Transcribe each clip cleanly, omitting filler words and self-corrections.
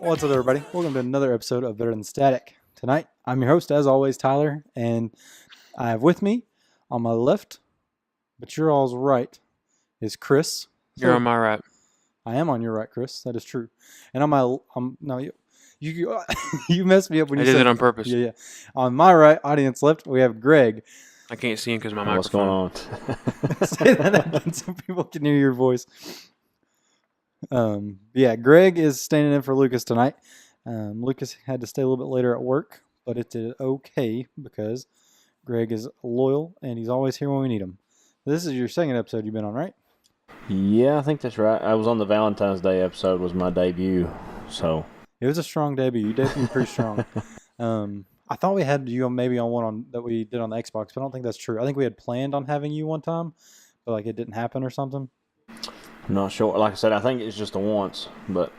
What's up, everybody? Welcome to another episode of Better Than Static. Tonight, I'm your host, as always, Tyler, and I have with me, on my left, but you're all's right, is Chris. You're on my right. I am on your right, Chris. That is true. And on my, no, you you messed me up when I you did said it on purpose. Yeah. On my right, audience left, we have Greg. I can't see him because my What's microphone. going on? Say that again so people can hear your voice. Greg is standing in for Lucas tonight. Lucas had to stay a little bit later at work, but it did okay because Greg is loyal and he's always here when we need him. This is your second episode you've been on, right? Yeah, I think that's right. I was on the Valentine's Day episode, was my debut. So It was a strong debut. You debuted pretty strong. I thought we had you maybe on one that we did on the Xbox, but I don't think that's true. I think we had planned on having you one time, but like it didn't happen or something. I'm not sure. Like I said, I think it's just a once. But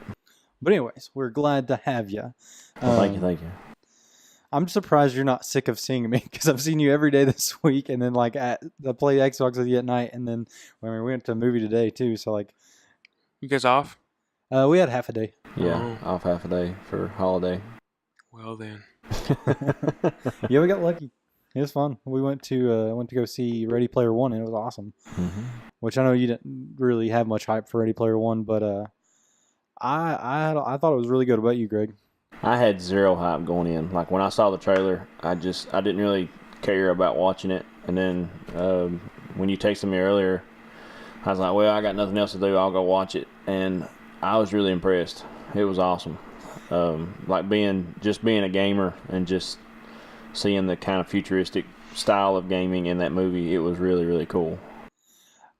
anyways, we're glad to have you. thank you. I'm surprised you're not sick of seeing me because I've seen you every day this week, and then like I play Xbox with you at night, and then we went to a movie today too. So like, You guys off? we had half a day. Yeah, off half a day for holiday. Well then. Yeah, we got lucky. It was fun. We went to go see Ready Player One, and it was awesome. Mm-hmm. Which I know you didn't really have much hype for Ready Player One, but I thought it was really good. About you, Greg? I had zero hype going in. Like when I saw the trailer, I didn't really care about watching it. And then when you texted me earlier, I was like, well, I got nothing else to do. I'll go watch it. And I was really impressed. It was awesome. Like being a gamer and just seeing the kind of futuristic style of gaming in that movie, it was really, really cool.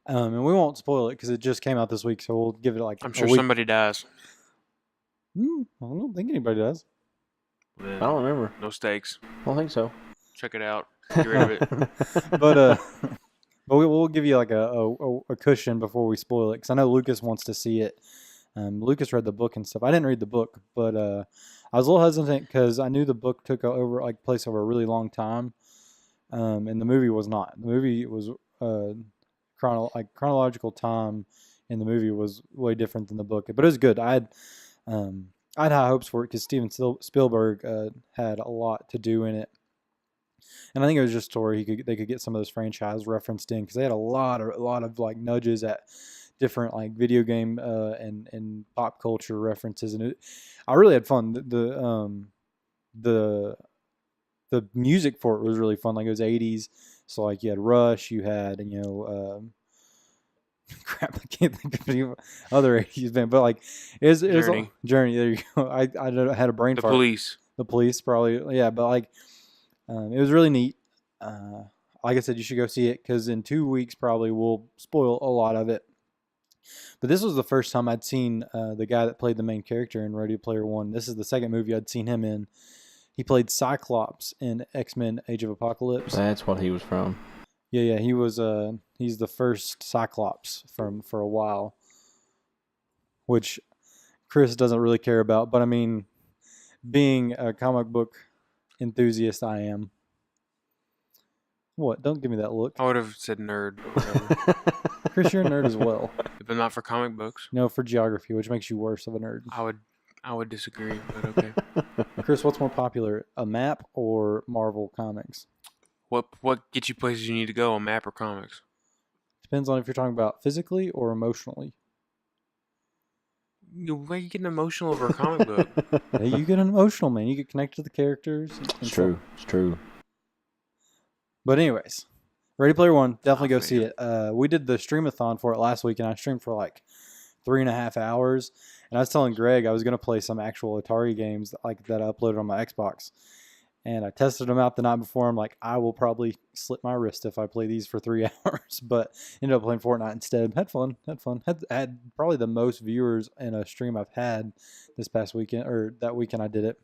And we won't spoil it because it just came out this week, so we'll give it like I'm sure a week. somebody dies. I don't think anybody does. Then I don't remember. no stakes. I don't think so. Check it out. Get rid of it. but we'll give you like a cushion before we spoil it because I know Lucas wants to see it. Lucas read the book and stuff. I didn't read the book, but I was a little hesitant because I knew the book took place over a really long time, and the movie was not. The movie was chronological time in the movie was way different than the book, but it was good. I had high hopes for it because Steven Spielberg had a lot to do in it, and I think it was just a story they could get some of those franchise referenced in because they had a lot of like nudges at different like video game and pop culture references, and I really had fun. The music for it was really fun. Like it was 80s, so like you had Rush, you had crap, I can't think of any other 80s band, but like it was Journey. There you go. I had a brain fart. The Police probably, yeah, but like it was really neat. Like I said, you should go see it because in 2 weeks probably we'll spoil a lot of it. But this was the first time I'd seen the guy that played the main character in Ready Player One. This is the second movie I'd seen him in. He played Cyclops in X-Men: Age of Apocalypse. That's what he was from. Yeah, he was. He's the first Cyclops for a while, which Chris doesn't really care about. But I mean, being a comic book enthusiast, I am. What? Don't give me that look. I would have said nerd. Chris, you're a nerd as well. If not for comic books. No, for geography, which makes you worse of a nerd. I would disagree, but okay. Chris, what's more popular, a map or Marvel Comics? What gets you places you need to go, a map or comics? Depends on if you're talking about physically or emotionally. Why are you getting emotional over a comic book? Hey, you get emotional, man. You get connected to the characters. It's true. It's true. But anyways, Ready Player One, definitely go see it. We did the streamathon for it last week, and I streamed for like 3.5 hours. And I was telling Greg I was going to play some actual Atari games like that I uploaded on my Xbox. And I tested them out the night before. I'm like, I will probably slit my wrist if I play these for 3 hours. But ended up playing Fortnite instead. Had fun. Had probably the most viewers in a stream I've had this past weekend, or that weekend I did it.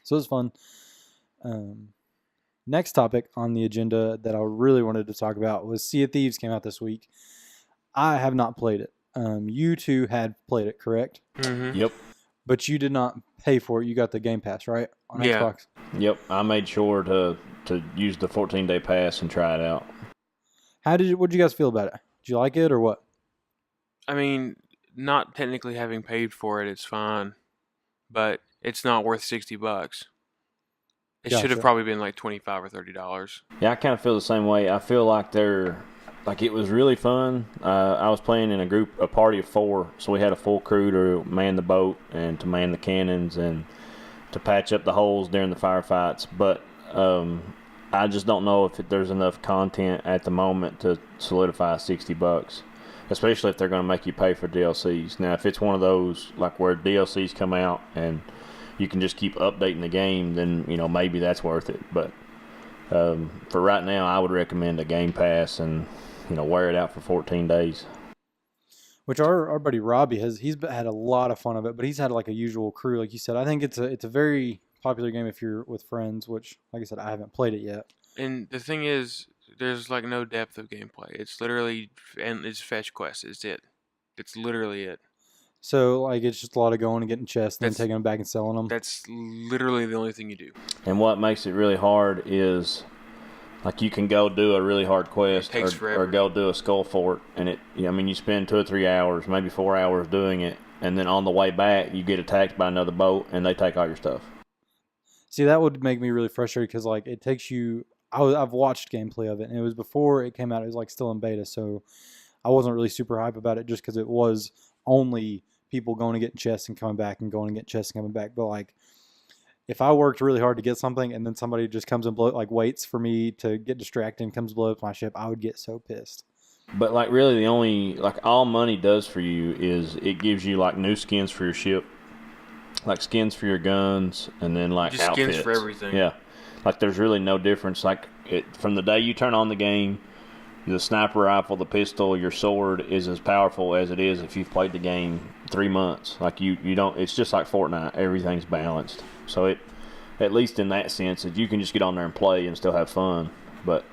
So it was fun. Next topic on the agenda that I really wanted to talk about was Sea of Thieves came out this week. I have not played it. You two had played it, correct? Mm-hmm. Yep. But you did not pay for it. You got the Game Pass, right? On Xbox. Yep. I made sure to use the 14-day pass and try it out. What did you guys feel about it? Did you like it or what? I mean, not technically having paid for it, it's fine. but it's not worth $60. It should Gotcha. have probably been like $25 or $30. Yeah, I kind of feel the same way. I feel like it was really fun. I was playing in a party of 4, so we had a full crew to man the boat and to man the cannons and to patch up the holes during the firefights. But I just don't know if there's enough content at the moment to solidify $60, especially if they're going to make you pay for DLCs. Now, if it's one of those like where DLCs come out and you can just keep updating the game, then maybe that's worth it. But for right now, I would recommend a Game Pass and wear it out for 14 days. Which our buddy Robbie he's had a lot of fun of it, but he's had like a usual crew, like you said. I think it's a very popular game if you're with friends, which, like I said, I haven't played it yet. And the thing is, there's like no depth of gameplay. It's literally, and it's fetch quests. It's it. It's literally it. So like it's just a lot of going and getting chests and then That's- taking them back and selling them. That's literally the only thing you do. And what makes it really hard is, like, you can go do a really hard quest It takes or forever. go do a skull fort, and you spend 2 or 3 hours, maybe 4 hours doing it, and then on the way back, you get attacked by another boat, and they take all your stuff. See, that would make me really frustrated because like it takes you. I've watched gameplay of it, and it was before it came out. It was like still in beta, so I wasn't really super hype about it just because it was only people going to get chests and coming back and going and get chests and coming back. But like, if I worked really hard to get something and then somebody just comes and waits for me to get distracted and comes blow up my ship, I would get so pissed. But, like, really the only, like, all money does for you is it gives you, like, new skins for your ship, like skins for your guns, and then, like, Just outfits. skins for everything. Yeah. Like, there's really no difference. Like, from the day you turn on the game, the sniper rifle, the pistol, your sword is as powerful as it is if you've played the game 3 months. Like, you don't, it's just like Fortnite. Everything's balanced. So it, at least in that sense, that you can just get on there and play and still have fun. But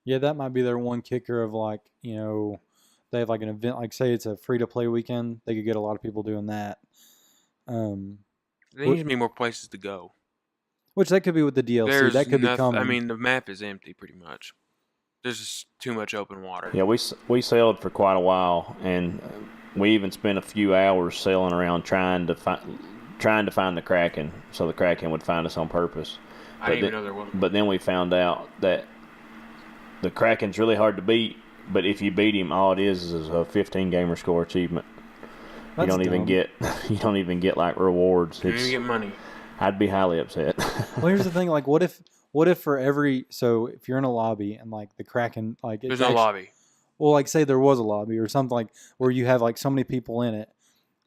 Yeah, that might be their one kicker of like, they have like an event, like say it's a free to play weekend, they could get a lot of people doing that. There needs to be more places to go. Which that could be with the DLC. There's that could be nothing. coming. I mean, the map is empty pretty much. There's just too much open water. yeah, we sailed for quite a while, and we even spent a few hours sailing around trying to find the Kraken, so the Kraken would find us on purpose. I didn't even know there was. But then we found out that the Kraken's really hard to beat, but if you beat him, all it is a 15 gamer score achievement. That's you don't even get like rewards. You don't even get money. I'd be highly upset. Well, here's the thing, like what if for every, so if you're in a lobby and like the Kraken, like There's no lobby. Well, like say there was a lobby or something like where you have like so many people in it.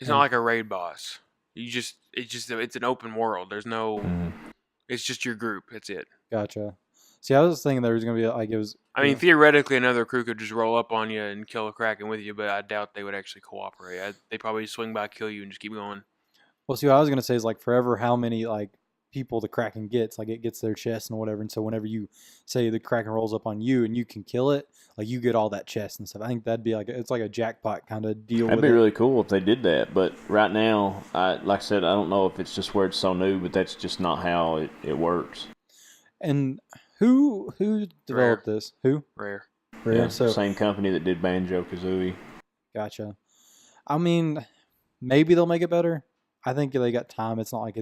It's not like a raid boss. It's an open world. There's no. It's just your group. That's it. Gotcha. See, I was thinking there was gonna be like it was. I mean, theoretically, another crew could just roll up on you and kill a Kraken with you, but I doubt they would actually cooperate. They probably swing by, kill you, and just keep going. Well, see, what I was gonna say is like forever, how many like people the Kraken gets, like it gets their chest and whatever, and so whenever you say the Kraken rolls up on you and you can kill it, like you get all that chest and stuff. I think that'd be like it's like a jackpot kind of deal. That'd with be it. really cool if they did that. But right now, like I said, I don't know if it's just where it's so new, but that's just not how it works. And who developed this? Who? Rare. Rare. Yeah, So same company that did Banjo-Kazooie. gotcha. I mean, maybe they'll make it better. I think they got time. It's not like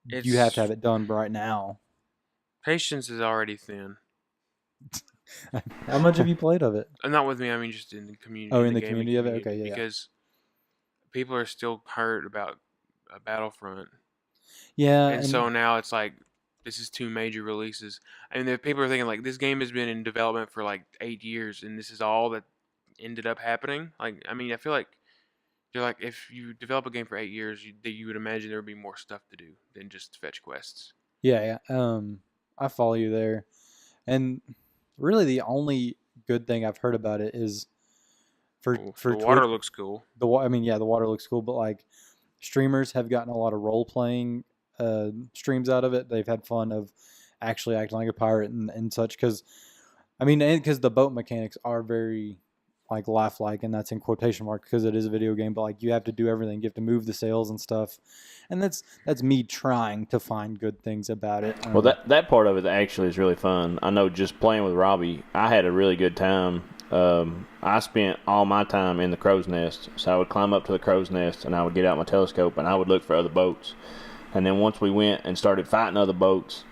you have to have it done right now. Patience is already thin. How much have you played of it? Not with me. I mean, just in the community. Oh, in the gaming community of it? Okay, yeah. Because people are still hurt about Battlefront, Yeah, and so now it's like this is 2 major releases. I mean, people are thinking like this game has been in development for like 8 years, and this is all that ended up happening. Like, I mean, I feel like you're like if you develop a game for 8 years, you would imagine there would be more stuff to do than just fetch quests. yeah. I follow you there, and really the only good thing I've heard about it is for The water looks cool. the water looks cool, but like streamers have gotten a lot of role playing streams out of it. They've had fun of actually acting like a pirate and such, because the boat mechanics are very like lifelike, and that's in quotation marks because it is a video game, but like you have to do everything. You have to move the sails and stuff, and that's me trying to find good things about it. Well, that part of it actually is really fun. I know just playing with Robbie, I had a really good time I spent all my time in the crow's nest. So I would climb up to the crow's nest and I would get out my telescope and I would look for other boats. And then once we went and started fighting other boats,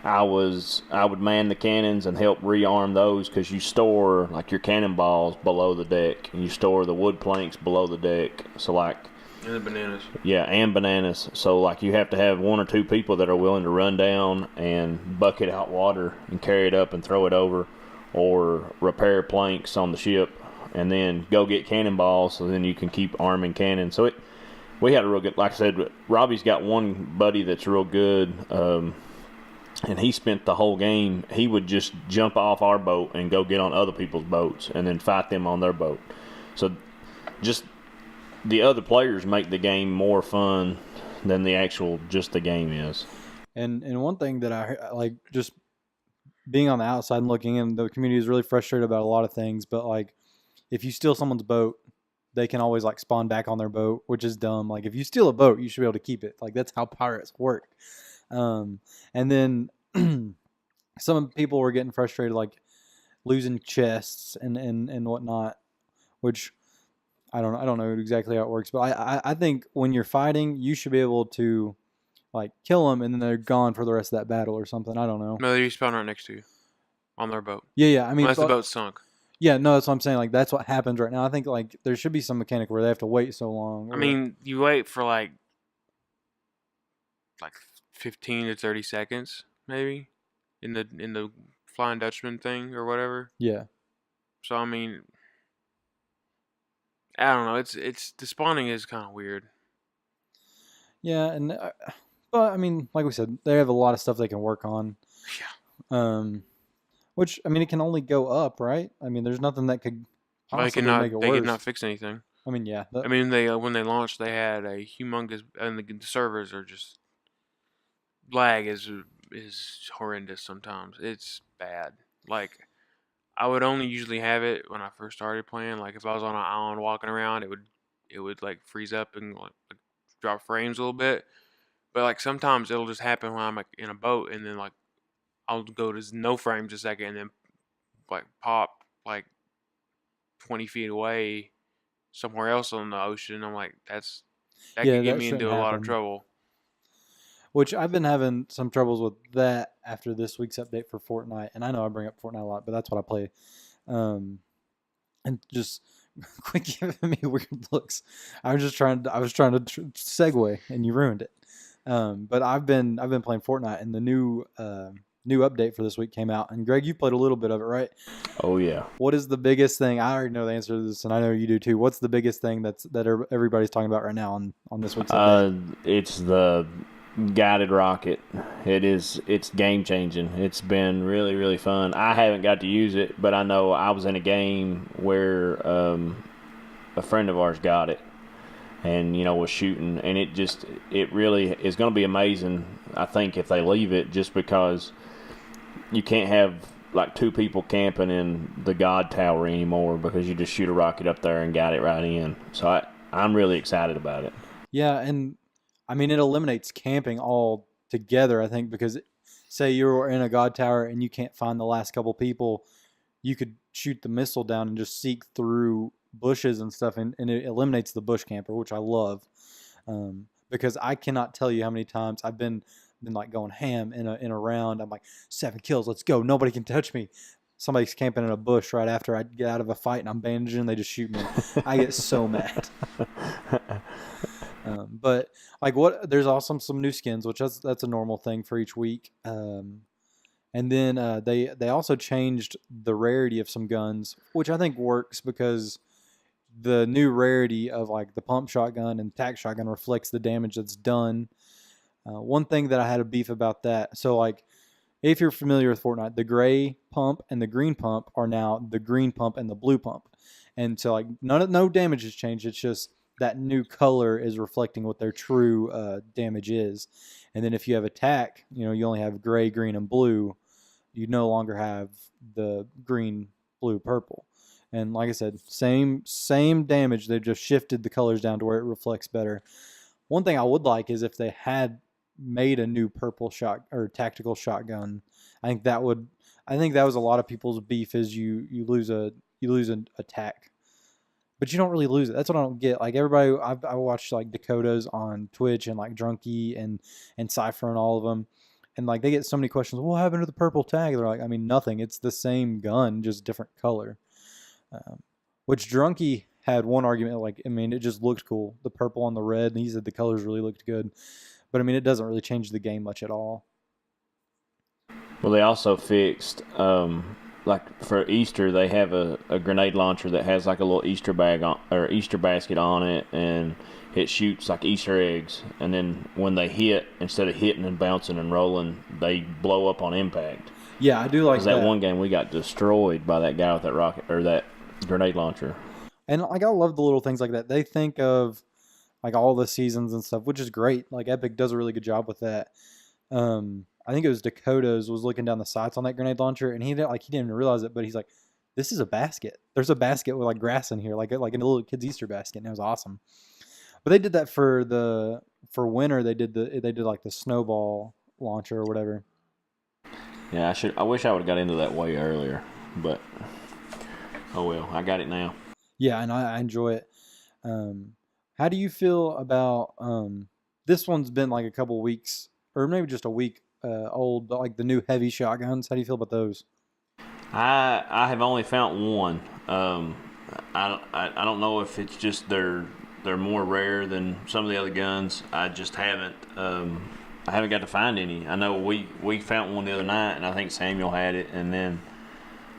I would man the cannons and help rearm those, because you store like your cannonballs below the deck and you store the wood planks below the deck. So like, And the bananas. yeah, and bananas. So like you have to have 1 or 2 people that are willing to run down and bucket out water and carry it up and throw it over, or repair planks on the ship and then go get cannonballs, so then you can keep arming cannons. So we had a real good, like I said, Robbie's got one buddy that's real good, and he spent the whole game, he would just jump off our boat and go get on other people's boats and then fight them on their boat. So just the other players make the game more fun than the actual just the game is. And one thing that I like, just being on the outside and looking in, the community is really frustrated about a lot of things. But like, if you steal someone's boat, they can always like spawn back on their boat, which is dumb. Like, if you steal a boat, you should be able to keep it. Like, that's how pirates work. And then some people were getting frustrated, like losing chests and whatnot, which I don't know exactly how it works, but I think when you're fighting, you should be able to like kill them and then they're gone for the rest of that battle or something. I don't know. No, they spawn right next to you on their boat. Yeah. I mean, Unless the boat's sunk. yeah, no, that's what I'm saying. Like, that's what happens right now. I think like there should be some mechanic where they have to wait so long. I mean, you wait for like 15 to 30 seconds, maybe, in the Flying Dutchman thing or whatever. yeah. So I mean, I don't know. It's the spawning is kind of weird. Yeah, and but I mean, like we said, they have a lot of stuff they can work on. Yeah. Which I mean, it can only go up, right? I mean, there's nothing that could possibly make it They worse. could not fix anything. I mean, yeah. I mean, they when they launched, they had a humongous, and the servers are just lag is horrendous sometimes. It's bad. Like, I would only usually have it when I first started playing. Like, if I was on an island walking around, it would like freeze up and like drop frames a little bit. But like sometimes it'll just happen when I'm like in a boat, and then like I'll go to no frames a second, and then like pop like 20 feet away somewhere else on the ocean. I'm like, that Yeah, could get that me into shouldn't a lot of happen. trouble. Which I've been having some troubles with that after this week's update for Fortnite, and I know I bring up Fortnite a lot, but that's what I play. And just quit giving me weird looks. I was trying to segue, and you ruined it. But I've been playing Fortnite, and the new update for this week came out. And Greg, you played a little bit of it, right? Oh yeah. What is the biggest thing? I already know the answer to this, and I know you do too. What's the biggest thing that everybody's talking about right now on this week's update? It's the guided rocket. It's game changing. It's been really, really fun. I haven't got to use it, but I know I was in a game where a friend of ours got it and was shooting, and it really is going to be amazing, I think, if they leave it, just because you can't have like 2 people camping in the God Tower anymore, because you just shoot a rocket up there and guide it right in. So I'm really excited about it. Yeah, and I mean, it eliminates camping altogether, I think, because say you're in a God Tower and you can't find the last couple people, you could shoot the missile down and just seek through bushes and stuff, and it eliminates the bush camper, which I love, because I cannot tell you how many times I've been like going ham in a round. I'm like, 7 kills, let's go, nobody can touch me. Somebody's camping in a bush right after I get out of a fight and I'm bandaging, they just shoot me. I get so mad. But like, there's also some new skins, which that's a normal thing for each week. And then they also changed the rarity of some guns, which I think works, because the new rarity of like the pump shotgun and tac shotgun reflects the damage that's done. One thing that I had a beef about that, so like, if you're familiar with Fortnite, the gray pump and the green pump are now the green pump and the blue pump, and so like no damage has changed. It's just that new color is reflecting what their true damage is. And then if you have attack, you only have gray, green, and blue. You no longer have the green, blue, purple. And like I said, same damage. They've just shifted the colors down to where it reflects better. One thing I would like is if they had made a new purple shot or tactical shotgun. I think that was a lot of people's beef, is you lose a an attack, but you don't really lose it. That's what I don't get. Like everybody, I watched like Dakotas on Twitch and like Drunky and Cypher and all of them, and like they get so many questions. What happened to the purple tag? They're like, I mean, nothing. It's the same gun, just different color. Which Drunky had one argument, like, I mean, it just looked cool. The purple on the red, and he said the colors really looked good. But, I mean, it doesn't really change the game much at all. Well, they also fixed, like for Easter, they have a grenade launcher that has like a little Easter bag on, or Easter basket on it, and it shoots like Easter eggs. And then when they hit, instead of hitting and bouncing and rolling, they blow up on impact. Yeah, I do like that. That one game we got destroyed by that guy with that rocket or that grenade launcher. And like I love the little things like that. They think of like all the seasons and stuff, which is great. Like Epic does a really good job with that. I think it was Dakotas was looking down the sights on that grenade launcher, and he didn't even realize it, but he's like, "This is a basket. There's a basket with like grass in here, like in a little kid's Easter basket." And it was awesome. But they did that for winter. They did like the snowball launcher or whatever. Yeah, I wish I would have got into that way earlier, but oh well, I got it now. Yeah, and I enjoy it. How do you feel about this one's been like a couple weeks or maybe just a week old, but like the new heavy shotguns? How do you feel about those? I have only found one. I don't know if it's just they're more rare than some of the other guns. I just haven't I haven't got to find any. I know we found one the other night, and I think Samuel had it. And then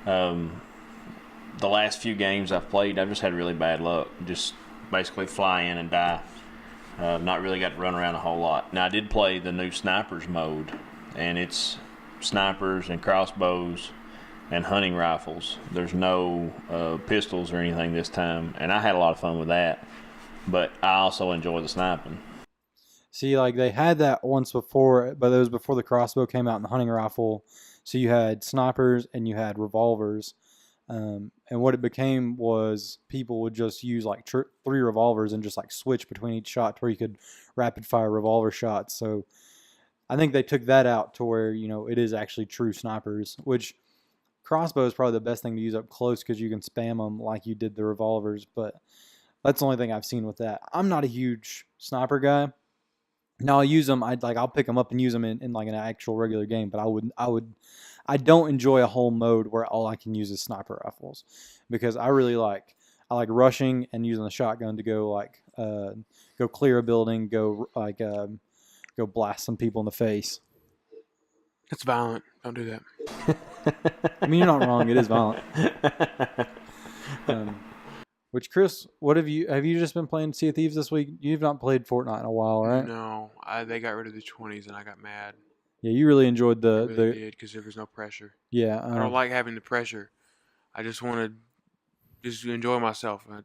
the last few games I've played, I've just had really bad luck. Just basically fly in and die. Not really got to run around a whole lot. Now I did play the new snipers mode, and it's snipers and crossbows and hunting rifles. There's no pistols or anything this time, and I had a lot of fun with that. But I also enjoy the sniping. See, like they had that once before, but it was before the crossbow came out and the hunting rifle. So you had snipers and you had revolvers. And what it became was people would just use like 3 revolvers and just like switch between each shot to where you could rapid fire revolver shots. So I think they took that out to where, it is actually true snipers, which crossbow is probably the best thing to use up close because you can spam them like you did the revolvers. But that's the only thing I've seen with that. I'm not a huge sniper guy. Now I'll use them. I'll pick them up and use them in like an actual regular game. But I don't enjoy a whole mode where all I can use is sniper rifles, because I like rushing and using the shotgun to go go clear a building, go blast some people in the face. It's violent. Don't do that. I mean, you're not wrong. It is violent. Which, Chris, have you just been playing Sea of Thieves this week? You've not played Fortnite in a while, right? No, they got rid of the 20s and I got mad. Yeah, you really enjoyed I really did, because there was no pressure. Yeah, I don't like having the pressure. I just want to just enjoy myself. I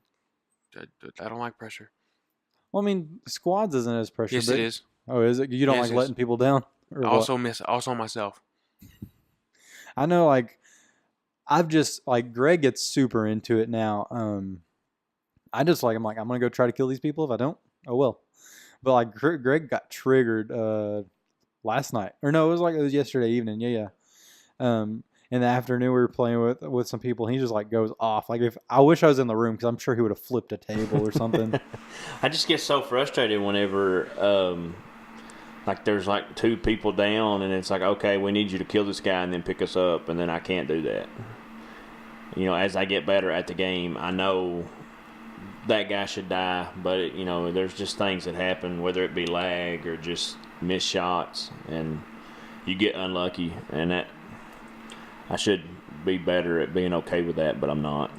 don't like pressure. Well, I mean, squads isn't as pressure. Yes, it is. Oh, is it? You don't like letting people down? Also myself. I know, I've just Greg gets super into it now. I'm gonna go try to kill these people. If I don't, oh well. But Greg got triggered last night, or no, it was yesterday evening. Yeah. In the afternoon, we were playing with some people. And he just goes off. If I wish I was in the room, because I'm sure he would have flipped a table or something. I just get so frustrated whenever there's 2 people down, and it's okay, we need you to kill this guy and then pick us up, and then I can't do that. As I get better at the game, I know that guy should die, but there's just things that happen, whether it be lag or just missed shots, and you get unlucky, and that I should be better at being okay with that, but I'm not.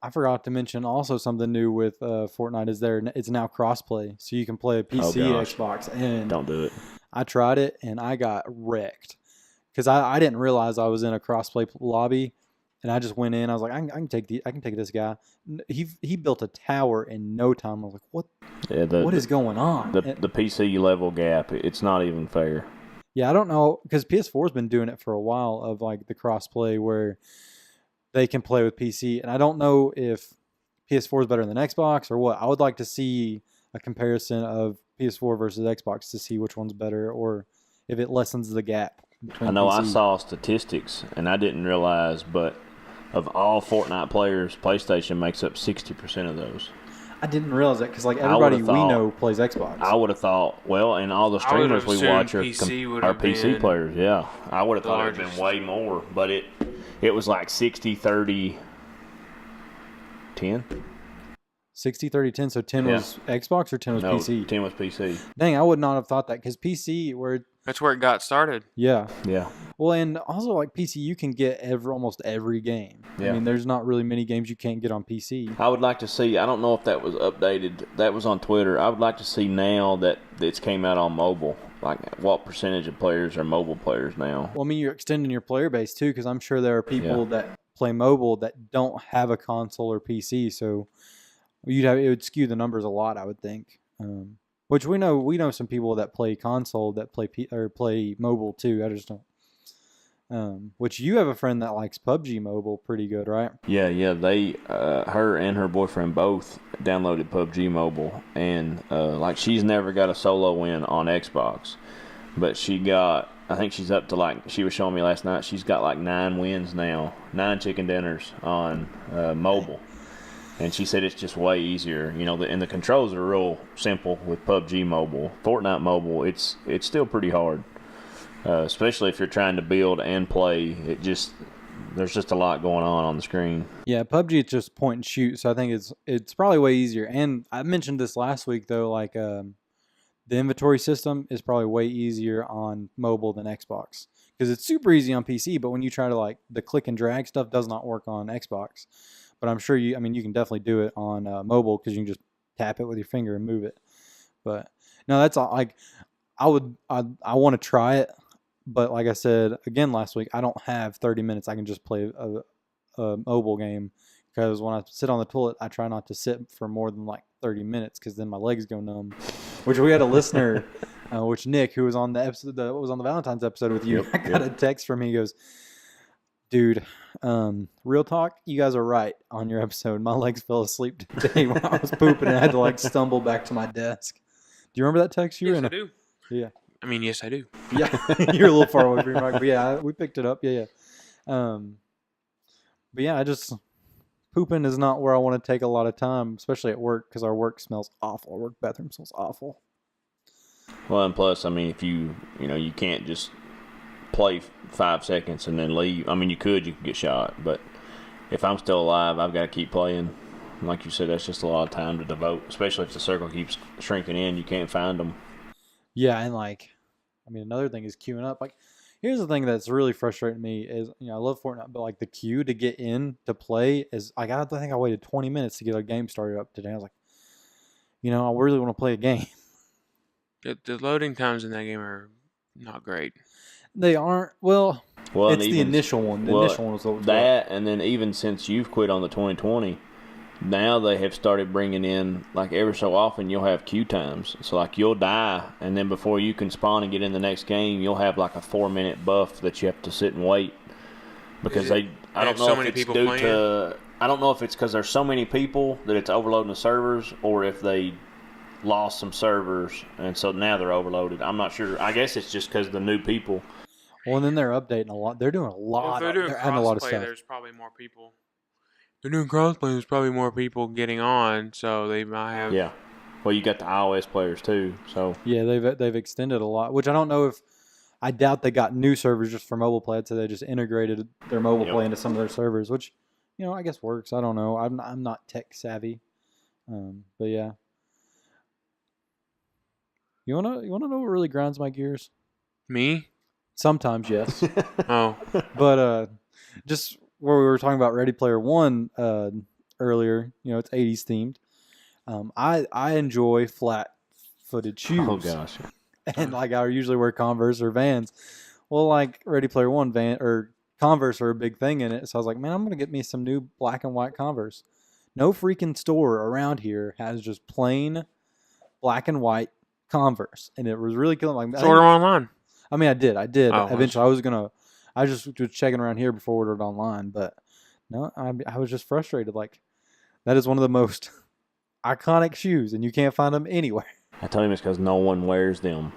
I forgot to mention also something new with Fortnite is it's now crossplay, so you can play a PC, Xbox, and don't do it. I tried it and I got wrecked because I didn't realize I was in a crossplay lobby, and I just went in. I was like, I can take this guy. He built a tower in no time. I was like, what? Yeah, what is going on? The PC level gap, it's not even fair. Yeah, I don't know, because PS4's been doing it for a while of the crossplay where they can play with PC, and I don't know if PS4 is better than Xbox or what. I would like to see a comparison of PS4 versus Xbox to see which one's better, or if it lessens the gap between I know PC. I saw statistics, and I didn't realize, but of all Fortnite players, PlayStation makes up 60% of those. I didn't realize that because like I would've everybody we thought- know plays Xbox. I would have thought, well, and all the I would've streamers we assumed watch are, PC would are have PC been players. Yeah, I would have the thought it would have largest. been way more, but it was like 60, 30, 10. 60, 30, 10. So 10 Yeah. was Xbox or 10 was No, PC? 10 was PC. Dang, I would not have thought that because PC, That's where it got started. yeah. Yeah, Well, and also like PC, you can get almost every game. Yeah. I mean, there's not really many games you can't get on PC. I would like to see. I don't know if that was updated. That was on Twitter. I would like to see now that it's came out on mobile. Like, what percentage of players are mobile players now? Well, I mean, you're extending your player base too, because I'm sure there are people Yeah. that play mobile that don't have a console or PC, so it would skew the numbers a lot, I would think. Which we know some people that play console that play mobile too. I just don't. Which you have a friend that likes PUBG Mobile pretty good, right? Yeah. They, her and her boyfriend both downloaded PUBG Mobile, and like she's never got a solo win on Xbox, but she got. I think she's up to like she was showing me last night. She's got like 9 wins now, 9 chicken dinners on mobile, and she said it's just way easier. You know, and the controls are real simple with PUBG Mobile. Fortnite Mobile, it's still pretty hard. Especially if you're trying to build and play, there's just a lot going on the screen. Yeah, PUBG it's just point and shoot, so I think it's probably way easier. And I mentioned this last week though, like the inventory system is probably way easier on mobile than Xbox because it's super easy on PC, but when you try to like the click and drag stuff does not work on Xbox. But I'm sure you can definitely do it on mobile because you can just tap it with your finger and move it. But no, that's all. Like I want to try it. But like I said again last week, I don't have 30 minutes. I can just play a mobile game because when I sit on the toilet, I try not to sit for more than like 30 minutes because then my legs go numb. Which we had a listener, which Nick, who was on the episode that was on the Valentine's episode with you, I got a text from him. He goes, "Dude, real talk, you guys are right on your episode. My legs fell asleep today when I was pooping and I had to like stumble back to my desk." Do you remember that text you were Yes, in? I do. Yeah. I mean, yes, I do. Yeah, you're a little far away from your mic, but yeah, we picked it up. Yeah. But yeah, pooping is not where I want to take a lot of time, especially at work, because our work smells awful. Our work bathroom smells awful. Well, and plus, I mean, if you can't just play 5 seconds and then leave. I mean, you could get shot, but if I'm still alive, I've got to keep playing. Like you said, that's just a lot of time to devote, especially if the circle keeps shrinking in. You can't find them. Yeah, and another thing is queuing up. Like, here's the thing that's really frustrating me is, I love Fortnite, but like the queue to get in to play is like I think I waited 20 minutes to get a game started up today. I was like, I really want to play a game. The loading times in that game are not great. They aren't. Well, Well, it's and the even- initial one. The well, initial one was the that, and then even since you've quit on the 2020, now they have started bringing in, like every so often, you'll have queue times. So like you'll die, and then before you can spawn and get in the next game, you'll have like a 4-minute buff that you have to sit and wait because I have don't know so if many it's people due playing? to I don't know if it's because there's so many people that it's overloading the servers, or if they lost some servers and so now they're overloaded. I'm not sure. I guess it's just because the new people. Well, and then they're updating a lot. They're doing a Well, lot. if they're doing They're adding a lot of crossplay, stuff. there's probably more people. They're doing crossplay. There's probably more people getting on, so they might have. Yeah. Well, you got the iOS players too, so Yeah, they've extended a lot, which I don't know if. I doubt they got new servers just for mobile play. So they just integrated their mobile play into some of their servers, which I guess works. I don't know. I'm not tech savvy, but yeah. You wanna know what really grinds my gears? Me? Sometimes, yes. Oh, But just where we were talking about Ready Player One earlier, it's 80s themed. I enjoy flat-footed shoes. oh gosh. And like I usually wear Converse or Vans. Well, like Ready Player One, Converse are a big thing in it. So I was like, man, I'm gonna get me some new black and white Converse. No freaking store around here has just plain black and white Converse, and it was really killing. Like, so order online. I mean, I did. Oh, Eventually, I just was checking around here before I ordered online, but no, I was just frustrated. Like, that is one of the most iconic shoes, and you can't find them anywhere. I told him it's because no one wears them.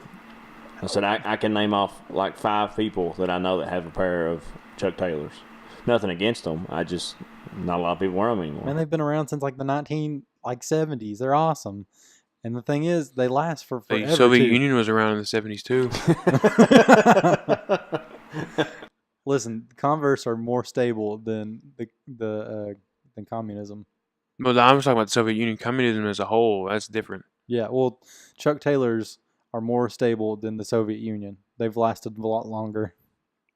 I said I can name off like 5 people that I know that have a pair of Chuck Taylors. nothing against them. I just not a lot of people wear them anymore. Man, they've been around since like the 70s. They're awesome. And the thing is, they last for forever. The Soviet too. Union was around in the 70s too. Listen, Converse are more stable than than communism. But I'm just talking about the Soviet Union. Communism as a whole, that's different. Yeah, well, Chuck Taylors are more stable than the Soviet Union. They've lasted a lot longer.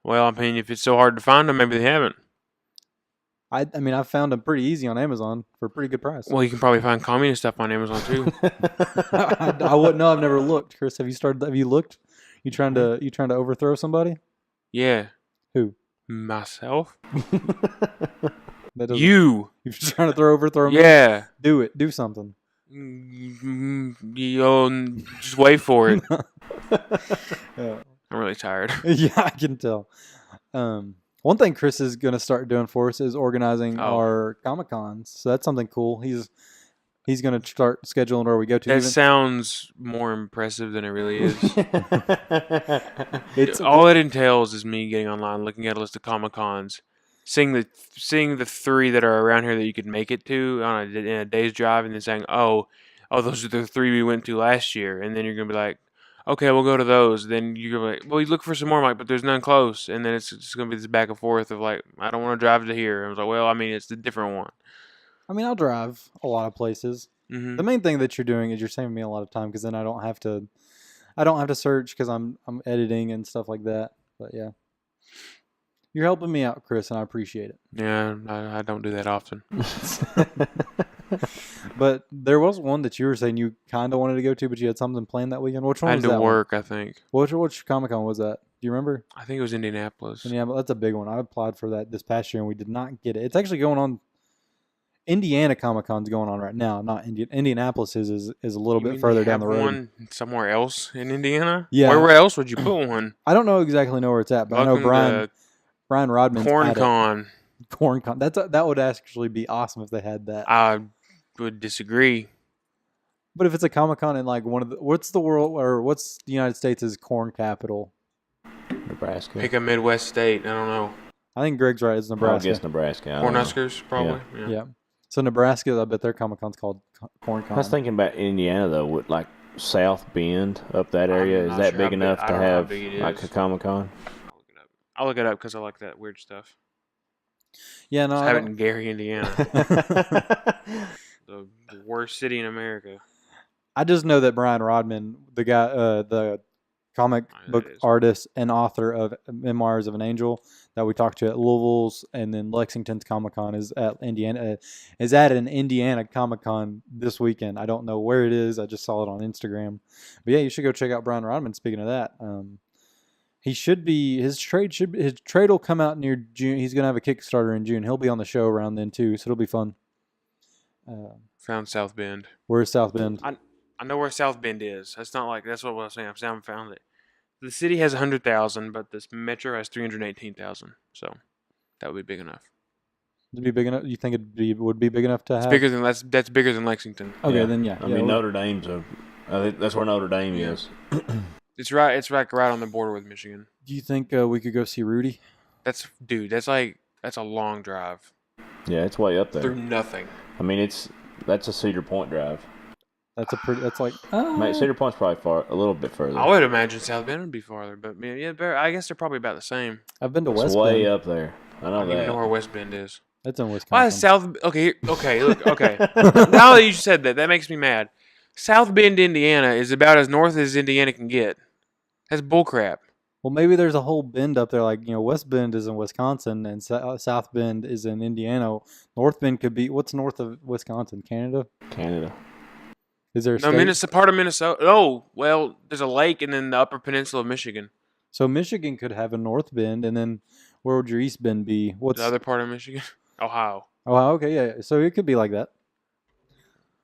Well, I mean, if it's so hard to find them, maybe they haven't. I mean, I've found them pretty easy on Amazon for a pretty good price. Well, you can probably find communist stuff on Amazon too. I wouldn't know. I've never looked. Chris, have you started? Have you looked? You trying to overthrow somebody? Yeah. Who? Myself? That doesn't- You. You're trying to overthrow me? Yeah. Do it. Do something. Just wait for it. Yeah. I'm really tired. Yeah, I can tell. One thing Chris is going to start doing for us is organizing our Comic-Cons. So that's something cool. He's going to start scheduling where we go to. That sounds more impressive than it really is. It's All it entails is me getting online, looking at a list of Comic-Cons, seeing the 3 that are around here that you could make it to in a day's drive, and then saying, oh, those are the 3 we went to last year. And then you're going to be like, okay, we'll go to those. Then you're going to be like, well, you look for some more. I'm like, but there's none close. And then it's just going to be this back and forth of like, I don't want to drive to here. I was like, well, I mean, it's a different one. I mean, I'll drive a lot of places. Mm-hmm. The main thing that you're doing is you're saving me a lot of time because then I don't have to search because I'm editing and stuff like that. But yeah, you're helping me out, Chris, and I appreciate it. Yeah, I don't do that often. But there was one that you were saying you kind of wanted to go to, but you had something planned that weekend. Which one I was had to that work, I think. one? Which Comic-Con was that? Do you remember? I think it was Indianapolis. Yeah, but that's a big one. I applied for that this past year and we did not get it. It's actually going on. Indiana Comic-Con's going on right now. Not Indianapolis is a little You bit mean further they down the have road. one somewhere else in Indiana? Yeah. Where else would you put one? I don't know exactly where it's at, but I know Welcome Brian Rodman's to at it. CornCon. CornCon. That would actually be awesome if they had that. I would disagree. But if it's a Comic-Con in like what's the United States' corn capital? Nebraska. Pick a Midwest state. I don't know. I think Greg's right. It's I Nebraska. guess Nebraska. I don't know. Cornhuskers, probably. Yeah. Yeah. So Nebraska, I bet their Comic-Con's called CornCon. I was thinking about Indiana though, with like South Bend up that area. I'm Is not that sure big how enough big- I to don't know how have big it like is. a Comic Con? I'll look it up because I like that weird stuff. Yeah, no. Just I have it don't- in Gary, Indiana. The worst city in America. I just know that Brian Rodman, the guy, the comic I know book it is. artist and author of Memoirs of an Angel, that we talked to at Louisville's and then Lexington's Comic Con is at an Indiana Comic Con this weekend. I don't know where it is. I just saw it on Instagram. But yeah, you should go check out Brian Rodman. Speaking of that, his trade will come out near June. He's gonna have a Kickstarter in June. He'll be on the show around then too, so it'll be fun. Found South Bend. Where's South Bend? I know where South Bend is. That's not like that's what I was saying. I haven't found it. The city has 100,000, but this metro has 318,000. So that would be big enough. It'd be big enough. You think would be big enough to have? It's bigger than that's bigger than Lexington. Okay, Yeah. then yeah. I yeah, mean, we'll- Notre Dame's that's where Notre Dame is. It's right on the border with Michigan. Do you think we could go see Rudy? That's a long drive Yeah, it's way up there. through nothing. I mean, that's a Cedar Point drive. That's like Mate, Cedar Point's probably a little bit further. I would imagine South Bend would be farther, but yeah, I guess they're probably about the same. I've been to It's West way Bend. up there. I I know don't even know that. where West Bend is. That's in Wisconsin. Why is South? Okay, look, okay. Now that you said that makes me mad. South Bend, Indiana, is about as north as Indiana can get. That's bullcrap. Well, maybe there's a whole bend up there. Like West Bend is in Wisconsin, and South Bend is in Indiana. North Bend could be what's north of Wisconsin? Canada? Canada. Is there a No, state? Minnesota, part of Minnesota. Oh, well, there's a lake and then the Upper Peninsula of Michigan. So Michigan could have a North Bend, and then where would your East Bend be? What's The other part of Michigan, Ohio. Oh, okay, yeah. So it could be like that.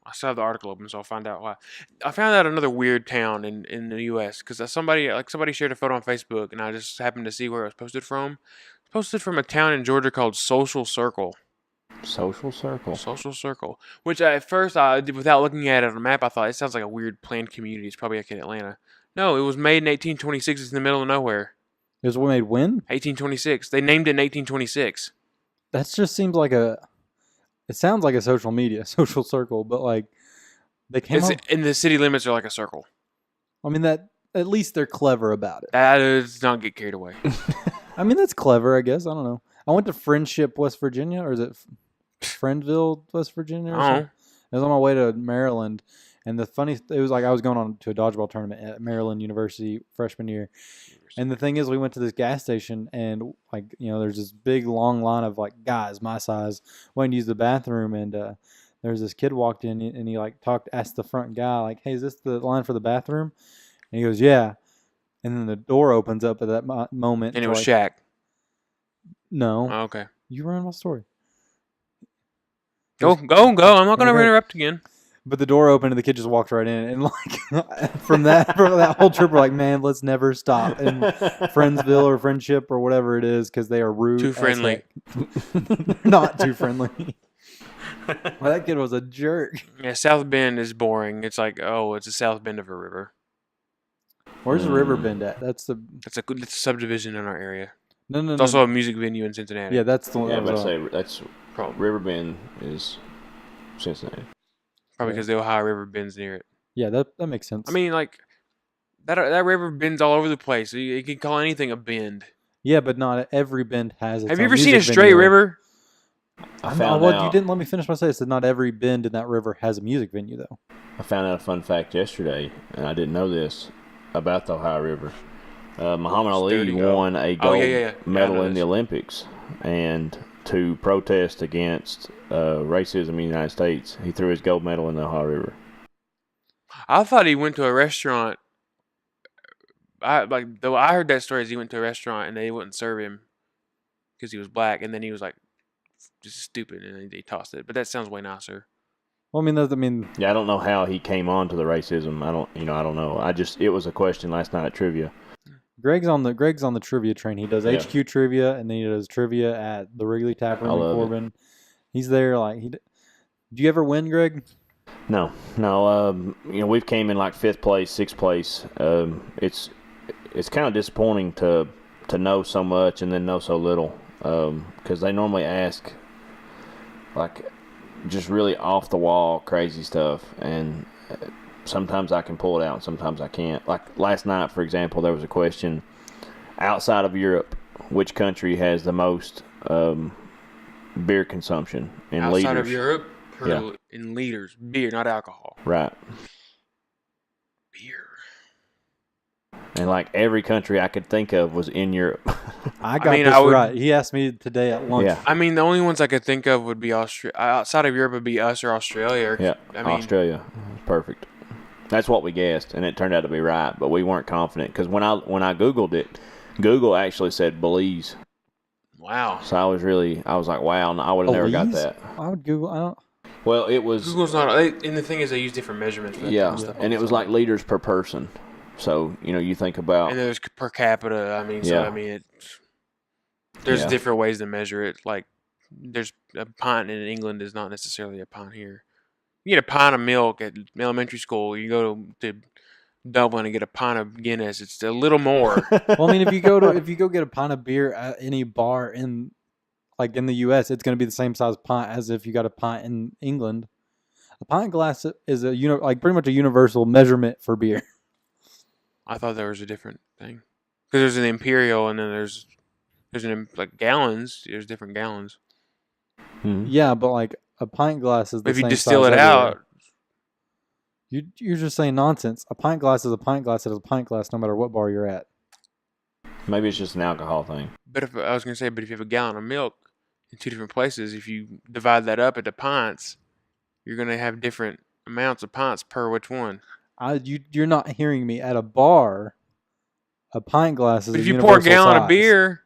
I still have the article open, so I'll find out why. I found out another weird town in the U.S. because somebody shared a photo on Facebook, and I just happened to see where it was posted from. It's posted from a town in Georgia called Social Circle. Social Circle. Social Circle. Which at first, without looking at it on a map, I thought it sounds like a weird planned community. It's probably like in Atlanta. No, it was made in 1826. It's in the middle of nowhere. It was made when? 1826. They named it in 1826. That just seems like it sounds like a social circle, but like they came up. And the city limits are like a circle. I mean that at least they're clever about it. That does not get carried away. I mean that's clever, I guess. I don't know. I went to Friendship, West Virginia, or is it Friendville, West Virginia? Or something? I was on my way to Maryland, and it was like I was going on to a dodgeball tournament at Maryland University freshman year. And the thing is, we went to this gas station, and like there's this big long line of like guys my size waiting to use the bathroom, and there's this kid walked in, and he like asked the front guy like, "Hey, is this the line for the bathroom?" And he goes, "Yeah." And then the door opens up at that moment, And it was like, Shaq. No, Oh, okay. you ruined my story. Go. I'm not going to Okay. interrupt again. But the door opened and the kid just walked right in, and like from that whole trip, we're like, man, let's never stop in Friendsville or Friendship or whatever it is because they are rude. Too as friendly. heck. Not too friendly. Well, that kid was a jerk. Yeah, South Bend is boring. It's like, oh, it's a South Bend of a river. Where's the River Bend at? That's It's a subdivision in our area. no. It's also a music venue in Cincinnati. yeah, that's the one. Yeah, that was but on. say that's Riverbend is Cincinnati. Probably because the Ohio River bends near it. Yeah, that makes sense. I mean, like, that river bends all over the place. You can call anything a bend. yeah, but not every bend has. Its Have you own ever seen a music straight venue. river? I found Well, out. you didn't let me finish my sentence. That not every bend in that river has a music venue, though. I found out a fun fact yesterday, and I didn't know this about the Ohio River. Muhammad Ali Dirty go. won a Oh, gold yeah. Yeah, I medal know in the this. Olympics, and to protest against racism in the United States, he threw his gold medal in the Ohio River. I thought he went to a restaurant. I heard that story as he went to a restaurant and they wouldn't serve him because he was black, and then he was like, just stupid, and then they tossed it. But that sounds way nicer. Well, I mean, Yeah, I don't know how he came on to the racism. I don't know. It was a question last night at trivia. Greg's on the trivia train. He does Yeah. HQ trivia, and then he does trivia at the Wrigley Tap Room I in love it. Corbin. He's there like do you ever win, Greg? No. We've came in like 5th place, 6th place. It's kind of disappointing to know so much and then know so little, because they normally ask like just really off the wall crazy stuff, and sometimes I can pull it out and sometimes I can't. Like last night, for example, there was a question: outside of Europe, which country has the most beer consumption in Outside liters? of Europe, Yeah. in liters, beer, not alcohol. Right. Beer. And like every country I could think of was in Europe. I got mean, this I would- right. He asked me today at lunch. Yeah. I mean, the only ones I could think of would be outside of Europe would be us or Australia. Yeah, I mean, Australia, perfect. That's what we guessed, and it turned out to be right. But we weren't confident because when I Googled it, Google actually said Belize. wow. So I was like, wow, I would have never got Belize? that. I would Google. I don't. Well, it was Google's not, and the thing is, they use different measurements for that yeah, kind of stuff. and it was like liters per person. So you think about And there's per capita. I mean, Yeah. there's Yeah. different ways to measure it. Like, there's a pint in England is not necessarily a pint here. You get a pint of milk at elementary school. You go to Dublin and get a pint of Guinness. It's a little more. Well, I mean, if you go get a pint of beer at any bar in the U.S., it's going to be the same size pint as if you got a pint in England. A pint glass is pretty much a universal measurement for beer. I thought there was a different thing because there's an imperial and then there's like gallons. There's different gallons. Mhm. Yeah, but like a pint glass is the But if you same distill size it everywhere. out, You're just saying nonsense. A pint glass is a pint glass. It is a pint glass no matter what bar you're at. Maybe it's just an alcohol thing. but if you have a gallon of milk in two different places, if you divide that up into pints, you're gonna have different amounts of pints per which one. You're not hearing me. At a bar, a pint glass is But a if you pour a universal gallon size. of beer,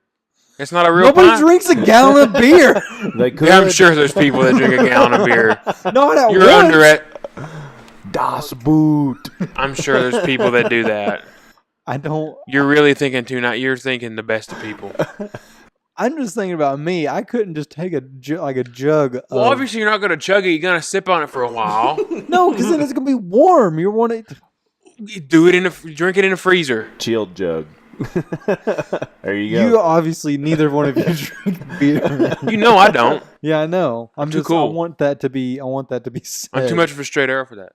it's not a real Nobody pint. drinks a gallon of beer. They could. Yeah, I'm sure there's people that drink a gallon of beer. Not at You're once. under it. Das Boot. I'm sure there's people that do that. I don't. You're really thinking you're thinking the best of people. I'm just thinking about me. I couldn't just take a jug. Well, of, obviously you're not gonna chug it. You're gonna sip on it for a while. no, because then it's gonna be warm. You want it. You drink it in a freezer. Chilled jug. There you go. You obviously neither one of you drink beer. You know I don't. Yeah, I know. I'm Too just. cool. I want that to be said. I'm too much of a straight arrow for that.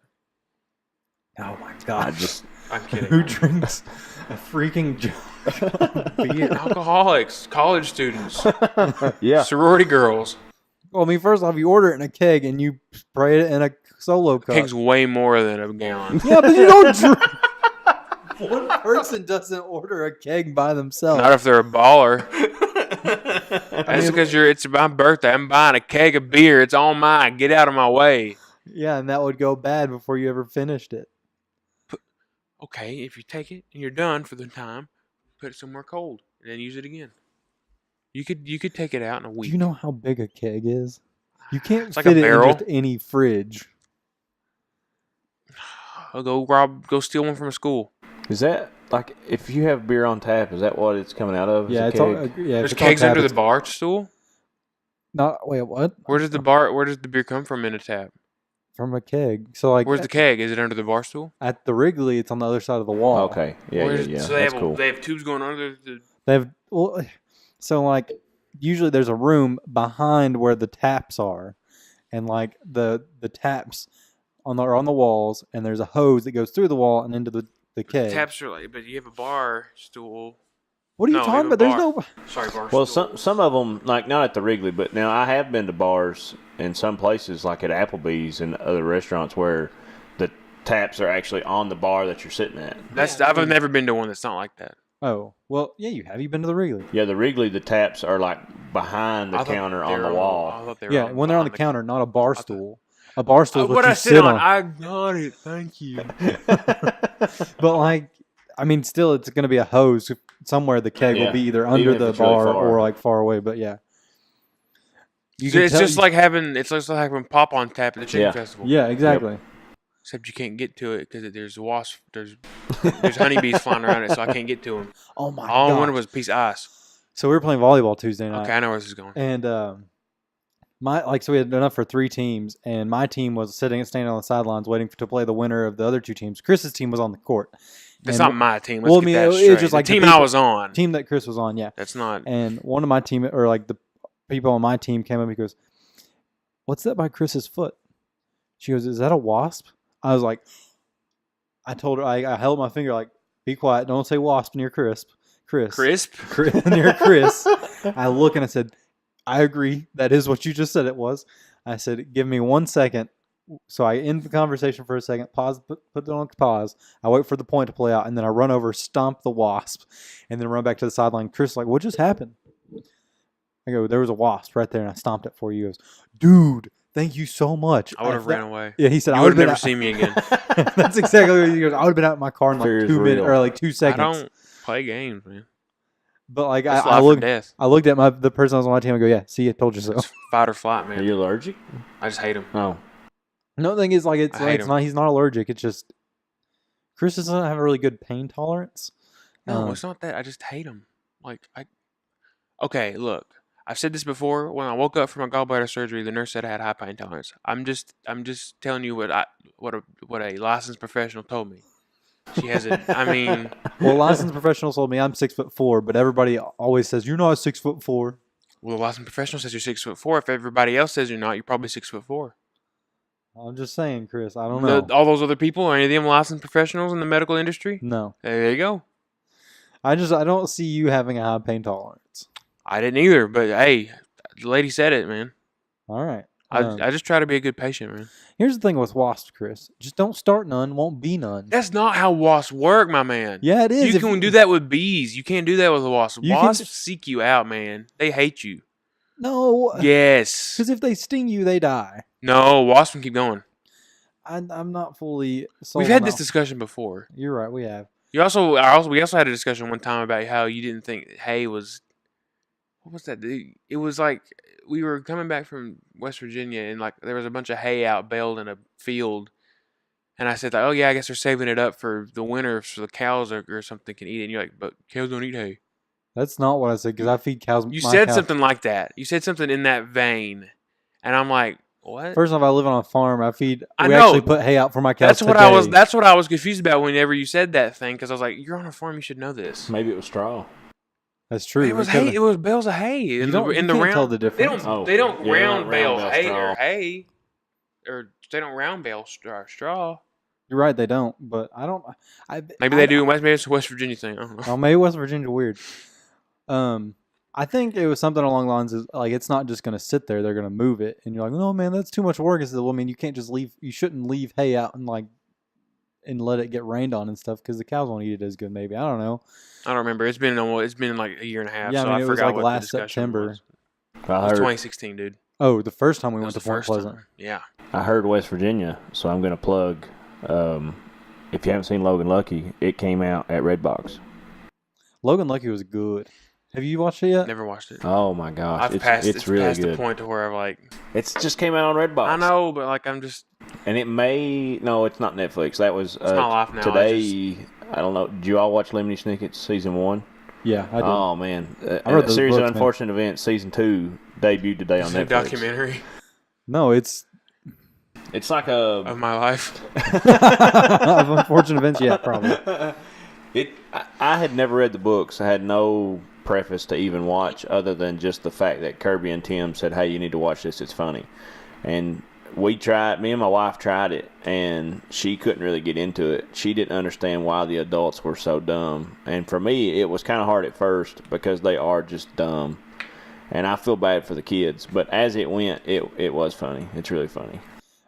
Oh my I god! just I'm kidding. Who drinks a freaking jug of beer? Alcoholics, college students, yeah. sorority girls. Well, I mean, first off, you order it in a keg and you spray it in a solo cup. Keg's way more than a gallon. Yeah, but you don't drink. One person doesn't order a keg by themselves. Not if they're a baller. I That's mean, because it's my birthday. I'm buying a keg of beer. It's on mine. Get out of my way. yeah, and that would go bad before you ever finished it. Okay, if you take it and you're done for the time, put it somewhere cold and then use it again. You could take it out in a Do week. you know how big a keg is? You can't It's like fit a it in barrel. just any fridge. I'll go steal one from a school. Is that like if you have beer on tap? Is that what it's coming out of? Yeah, Is it's a all, keg? yeah. if There's it's on kegs tap, under the it's bar stool. not. Wait, what? Where does the beer come from in a tap? From a keg. So like, Where's the keg? Is it under the bar stool? at the Wrigley, it's on the other side of the wall. Okay. Yeah, yeah. So they That's have cool. they have tubes going under the. They have so like usually there's a room behind where the taps are, and like the taps are on the walls, and there's a hose that goes through the wall and into the keg. Taps are like, but you have a bar stool. What are you No, talking we about? have a There's no. Sorry, bar Well, stool. some of them, like not at the Wrigley, but now I have been to bars in some places, like at Applebee's and other restaurants, where the taps are actually on the bar that you're sitting at. I've never been to one that's not like that. Oh well, yeah, you have. You been to the Wrigley? Yeah, the Wrigley, the taps are like behind the I thought counter they on the were wall. I thought they were Yeah, when they're on the behind counter, not a bar thought- stool. A bar stool is what what I you sit sit on. on. I got it. Thank you. But like, I mean, still, it's going to be a hose somewhere. The keg Yeah, will be either even under if the it's really bar far. or like far away. But yeah, you So can it's tell- just like having pop on tap at the chicken Yeah. festival. yeah, exactly. Except you can't get to it because there's wasps. There's honeybees flying around it, so I can't get to them. Oh my All I god! wanted was a piece of ice. So we were playing volleyball Tuesday night, Okay, I know where this is going. and so we had enough for 3 teams, and my team was standing on the sidelines waiting to play the winner of the other 2 teams. Chris's team was on the court. That's And not my team. Let's well, I get mean, that it was straight. just like the the team I people- was on. team that Chris was on. Yeah, That's not. and one of my team or like the people on my team came up and he goes, "What's that by Chris's foot?" She goes, "Is that a wasp?" I was like, I told her, I held my finger like, "Be quiet, don't say wasp near Chris." Crisp. Near Chris. I look and I said, "I agree. That is what you just said it was." I said, "Give me 1 second." So I end the conversation for a second, pause, put it on pause. I wait for the point to play out, and then I run over, stomp the wasp, and then run back to the sideline. Chris is like, "What just happened?" I go, "There was a wasp right there, and I stomped it for you." He goes, "Dude, thank you so much." I would have ran away. Yeah, he said, You "I would would have have never been seen me again. That's exactly what he goes. "I would have been out in my car in like Fear is 2 minutes real. or like 2 I seconds." don't play games, man. But like It's I life or looked, death. I looked at the person that was on my team. I go, "Yeah, see, I told you so." It's fight or flight, Are man. you allergic? I just hate them. Oh, No, the thing is, like, I hate it's 'em. not. He's not allergic. It's just Chris doesn't have a really good pain tolerance. No, it's not that. I just hate them. Okay, look. I've said this before. When I woke up from my gallbladder surgery, the nurse said I had high pain tolerance. I'm just telling you what a licensed professional told me. She hasn't. I mean, Well, licensed professionals told me I'm 6'4", but everybody always says you're not 6'4". well, the licensed professional says you're 6'4". If everybody else says you're not, you're probably 6'4". I'm just saying, Chris. I don't know. All those other people, are any of them licensed professionals in the medical industry? No, There you go. I don't see you having a high pain tolerance. I didn't either, but hey, the lady said it, man. All right. I just try to be a good patient, man. Here's the thing with wasps, Chris. Just don't start none, won't be none. That's not how wasps work, my man. Yeah, it is. You can do that with bees. You can't do that with wasps. You can Wasps seek you out, man. They hate you. No. Yes. Because if they sting you, they die. No, wasps can keep going. I'm not fully sold We've had on this that. discussion before. You're right. We have. We also had a discussion one time about how you didn't think hay was. What was that? It was like we were coming back from West Virginia and like there was a bunch of hay out baled in a field, and I said like, oh yeah, I guess they're saving it up for the winter so the cows or something can eat it. And you're like, but cows don't eat hay. That's not what I said because I feed cows. You my said cows. something like that. You said something in that vein, and I'm like, What? First off, I live on a farm. We I know. actually put hay out for my cows. That's what I was confused about whenever you said that thing, because I was like, "You're on a farm. You should know this." Maybe it was straw. That's true. It was hay. It was bales of hay. You In don't. the You can't round. tell the difference. They don't Yeah, round bale bale hay straw. or hay, or they don't round bale straw. You're right. They don't. But I don't. Maybe they do. Maybe it's a West Virginia thing. I don't know. Oh, maybe West Virginia weird. I think it was something along the lines of like it's not just going to sit there; they're going to move it, and you're like, "No, man, that's too much work." I said, "Well, I mean, you can't just leave. You shouldn't leave hay out and let it get rained on and stuff because the cows won't eat it as good. Maybe I don't know. I don't remember. It's been like a year and a half. Yeah, so I mean, it was forgot like what last the discussion September. was. I It was heard, 2016, dude. Oh, the first time we That went was to the Point first Pleasant. time. Yeah. I heard West Virginia, so I'm going to plug. If you haven't seen Logan Lucky, it came out at Redbox. Logan Lucky was good. Have you watched it yet? Never watched it. Oh my gosh, I've passed. it's really past good. the point to where I'm like, It's just came out on Redbox. I know, but like I'm just. And it may it's not Netflix. That was It's my life now. today. I don't know. Did you all watch Lemony Snicket season 1? Yeah, I did. Oh man, I read a those series books, of man. unfortunate events season 2 debuted today on It's a Netflix. documentary No, it's It's like of a my life. of unfortunate events. Yeah, probably. I had never read the books. I had no preface to even watch other than just the fact that Kirby and Tim said, "Hey, you need to watch this. It's funny." And me and my wife tried it, and she couldn't really get into it. She didn't understand why the adults were so dumb. And for me, it was kind of hard at first because they are just dumb. And I feel bad for the kids. But as it went, it was funny. It's really funny.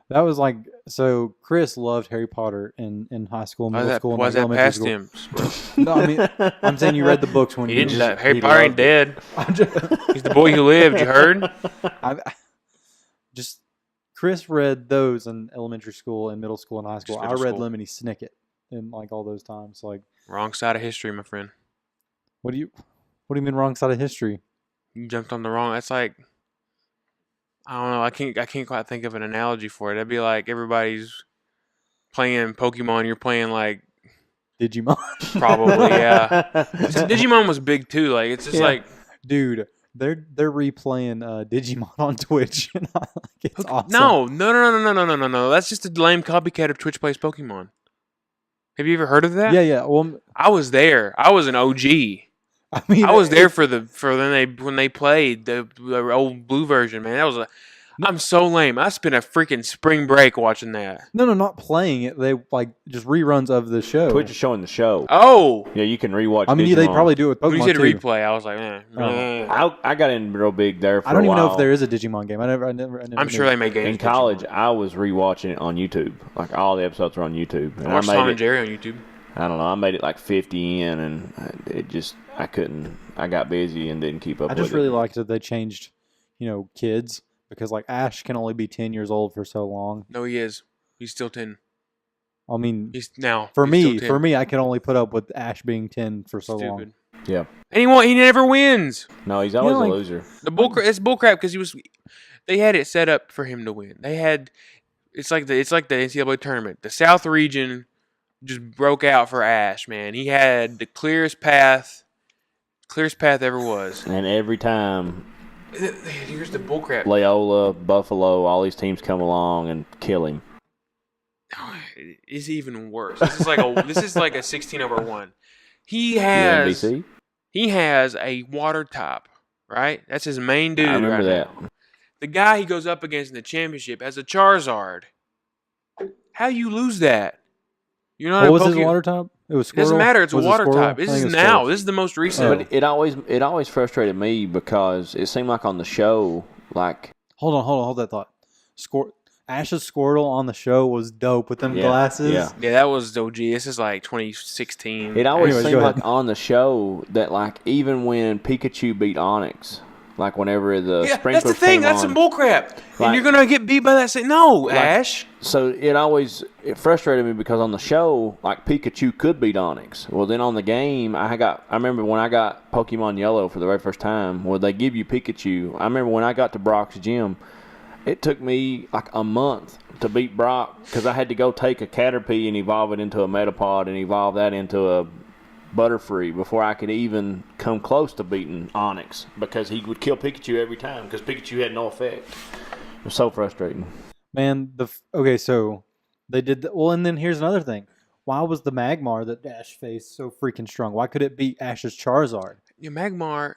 That was so Chris loved Harry Potter in high school, middle school, and Why is that elementary past school. him? No, I mean, I'm saying you read the books when He you didn't. just, Harry he Potter ain't loved it. dead. He's the boy who lived. You heard? just Chris read those in elementary school and middle school and high school. I middle read school. Lemony Snicket in all those times. Wrong side of history, my friend. What do you mean wrong side of history? You jumped on the wrong. That's like, I don't know. I can't quite think of an analogy for it. That'd be like everybody's playing Pokemon. You're playing like Digimon. probably yeah. Digimon was big too. Like it's just Yeah. like Dude, they're replaying Digimon on Twitch. And it's awesome. no. That's just a lame copycat of Twitch Plays Pokemon. Have you ever heard of that? Yeah. Well, I was there. I was an OG. I mean, I was there for when they played the old blue version. Man, that was I'm so lame. I spent a freaking spring break watching that. No, not playing it. They just reruns of the show. Twitch is showing the show. Oh, Yeah, you can rewatch. I mean, yeah, they Digimon. probably do it with when Pokemon you said too. replay, I was like, I got in real big there. For I don't a even know while. if there is a Digimon game. I never I'm sure they make games. In college, I was rewatching it on YouTube. Like all the episodes were on YouTube. And I watched made Tom it, and Jerry on YouTube. I don't know. I made it like 50 in, and it just I couldn't. I got busy and didn't keep up. I just with really it. liked that they changed, kids because Ash can only be 10 years old for so long. No, he is. He's still 10. I mean, He's now for he's me, still 10. I can only put up with Ash being 10 for so long. Stupid. Yeah. And he never wins. No, he's always like- a loser. It's bullcrap because they had it set up for him to win. It's like the NCAA tournament. The South region just broke out for Ash, man. He had the clearest path ever was. And every time Here's the bullcrap. Loyola, Buffalo, all these teams come along and kill him. It's even worse. This is like a 16/1. He has UMBC? he has a water top, right? That's his main dude. I remember right that. now. The guy he goes up against in the championship has a Charizard. How you lose that? You're not. What a was his Poke- water type? It was It Squirtle? doesn't matter. It's a Was it water Squirtle? type. I This think is it was now. Squirtle. This is the most recent. But it always frustrated me because it seemed like on the show, like Hold that thought. Ash's Squirtle on the show was dope with them Yeah, glasses. yeah. Yeah, that was OG. This is like 2016. it always Anyways, seemed go ahead. like on the show that like even when Pikachu beat Onyx, like whenever the Yeah, sprinklers that's the thing. came That's on, some bullcrap. And Like- you're gonna get beat by that. No, Ash. So it frustrated me because on the show, like Pikachu could beat Onyx. Well, then on the game, I remember when I got Pokemon Yellow for the very first time. Well, they give you Pikachu. I remember when I got to Brock's gym, it took me like a month to beat Brock because I had to go take a Caterpie and evolve it into a Metapod and evolve that into a Butterfree before I could even come close to beating Onyx because he would kill Pikachu every time because Pikachu had no effect. It's so frustrating. Man, okay, so they did well, and then here's another thing. Why was the Magmar that Ash faced so freaking strong? Why could it beat Ash's Charizard? Yeah, Magmar.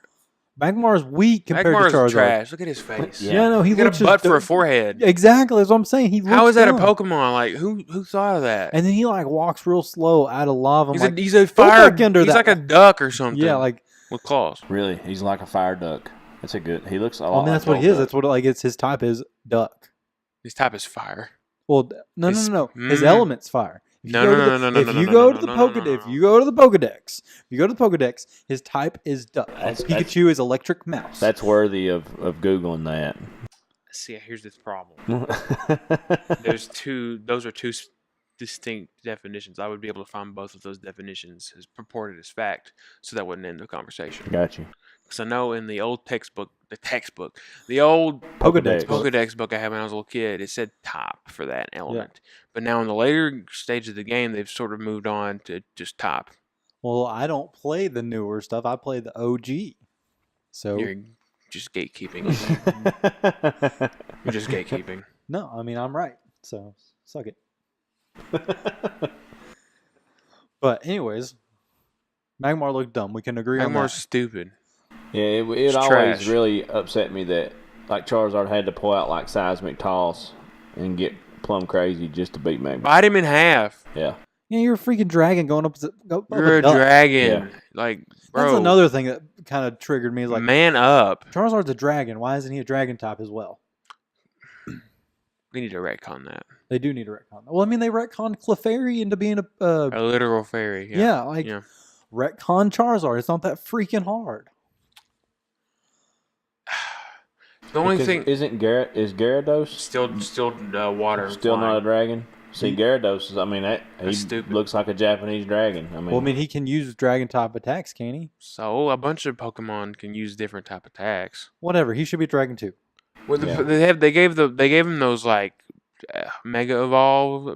Magmar's weak compared Magmar's to Charizard. trash. Look at his face. Yeah. Yeah, no, he He's got looks a butt just for a forehead. Exactly, that's what I'm saying. He How looks is that dumb. a Pokemon? Like who thought of that? And then he like walks real slow out of lava. I'm He's like, a go fire. back under He's that like a one. duck or something. Yeah, like with claws. Really, he's like a fire duck. That's a good. He looks a lot. I mean, that's what like he is. Golduck. That's what like it's his type is duck. His type is fire. Well, no. His Mm. element's fire. If you No, go no, to no, the- no, no, If no, you no, go no, to the no, no, Pokedex, no, if no. you go to the Pokedex, his type is duck. That's- Pikachu is electric mouse. That's worthy of googling that. See, here's the problem. Those are two distinct definitions. I would be able to find both of those definitions as purported as fact, so that wouldn't end the conversation. Got you. Because I know in the old the old Pokedex. Pokedex book I had when I was a little kid, it said top for that element. But now in the later stage of the game, they've sort of moved on to just top. Well, I don't play the newer stuff. I play the OG. So You're just gatekeeping. You're just gatekeeping. no, I mean I'm right. So suck it. But anyways, Magmar looked dumb. We can agree on Magmar's that. stupid. Yeah, it It's always trash. really upset me that like Charizard had to pull out like seismic toss and get plumb crazy just to beat Magmar. Bite him in half. Yeah, Yeah, you're a freaking dragon going up. You're a duck. dragon. Yeah. Like, bro. That's another thing that kind of triggered me. Is like man up. Charizard's a dragon. Why isn't he a dragon type as well? We need to retcon that. They do need a retcon. Well, I mean, they retconned Clefairy into being a A literal fairy. yeah, like Yeah. retcon Charizard. It's not that freaking hard. The only because thing isn't Gyarados still water. still not a dragon? See, Gyarados is. I mean, he That's stupid. looks like a Japanese dragon. I mean, Well, I mean, he can use dragon type attacks, can he? So a bunch of Pokemon can use different type attacks. Whatever. He should be dragon too. Well, Yeah. they gave him those like Mega Evolve,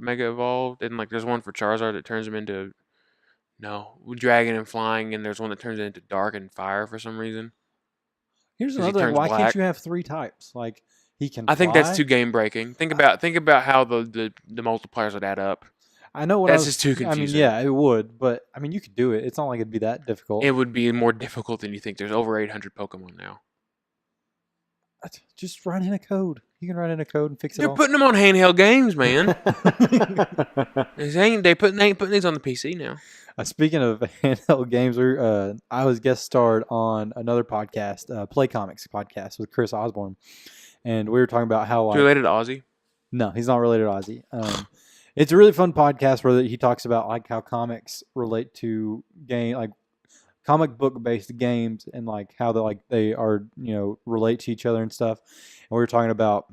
and like there's one for Charizard that turns him into Dragon and Flying, and there's one that turns it into Dark and Fire for some reason. Here's 'Cause he another thing. turns Why can't black. you have 3 types? Like he can. I think fly. that's too game breaking. Think about how the multipliers would add up. I know what That's I was, just too I mean, confusing. yeah, it would, but I mean, you could do it. It's not like it'd be that difficult. It would be more difficult than you think. There's over 800 Pokemon now. Just write in a code. You can write in a code and fix it They're all. putting them on handheld games, man. They ain't putting these on the PC now. Speaking of handheld games, I was guest starred on another podcast, Play Comics podcast with Chris Osborne, and we were talking about how It's like related to Ozzy. no, he's not related to Ozzy. It's a really fun podcast where he talks about like how comics relate to like comic book based games and like how they are relate to each other and stuff. And we were talking about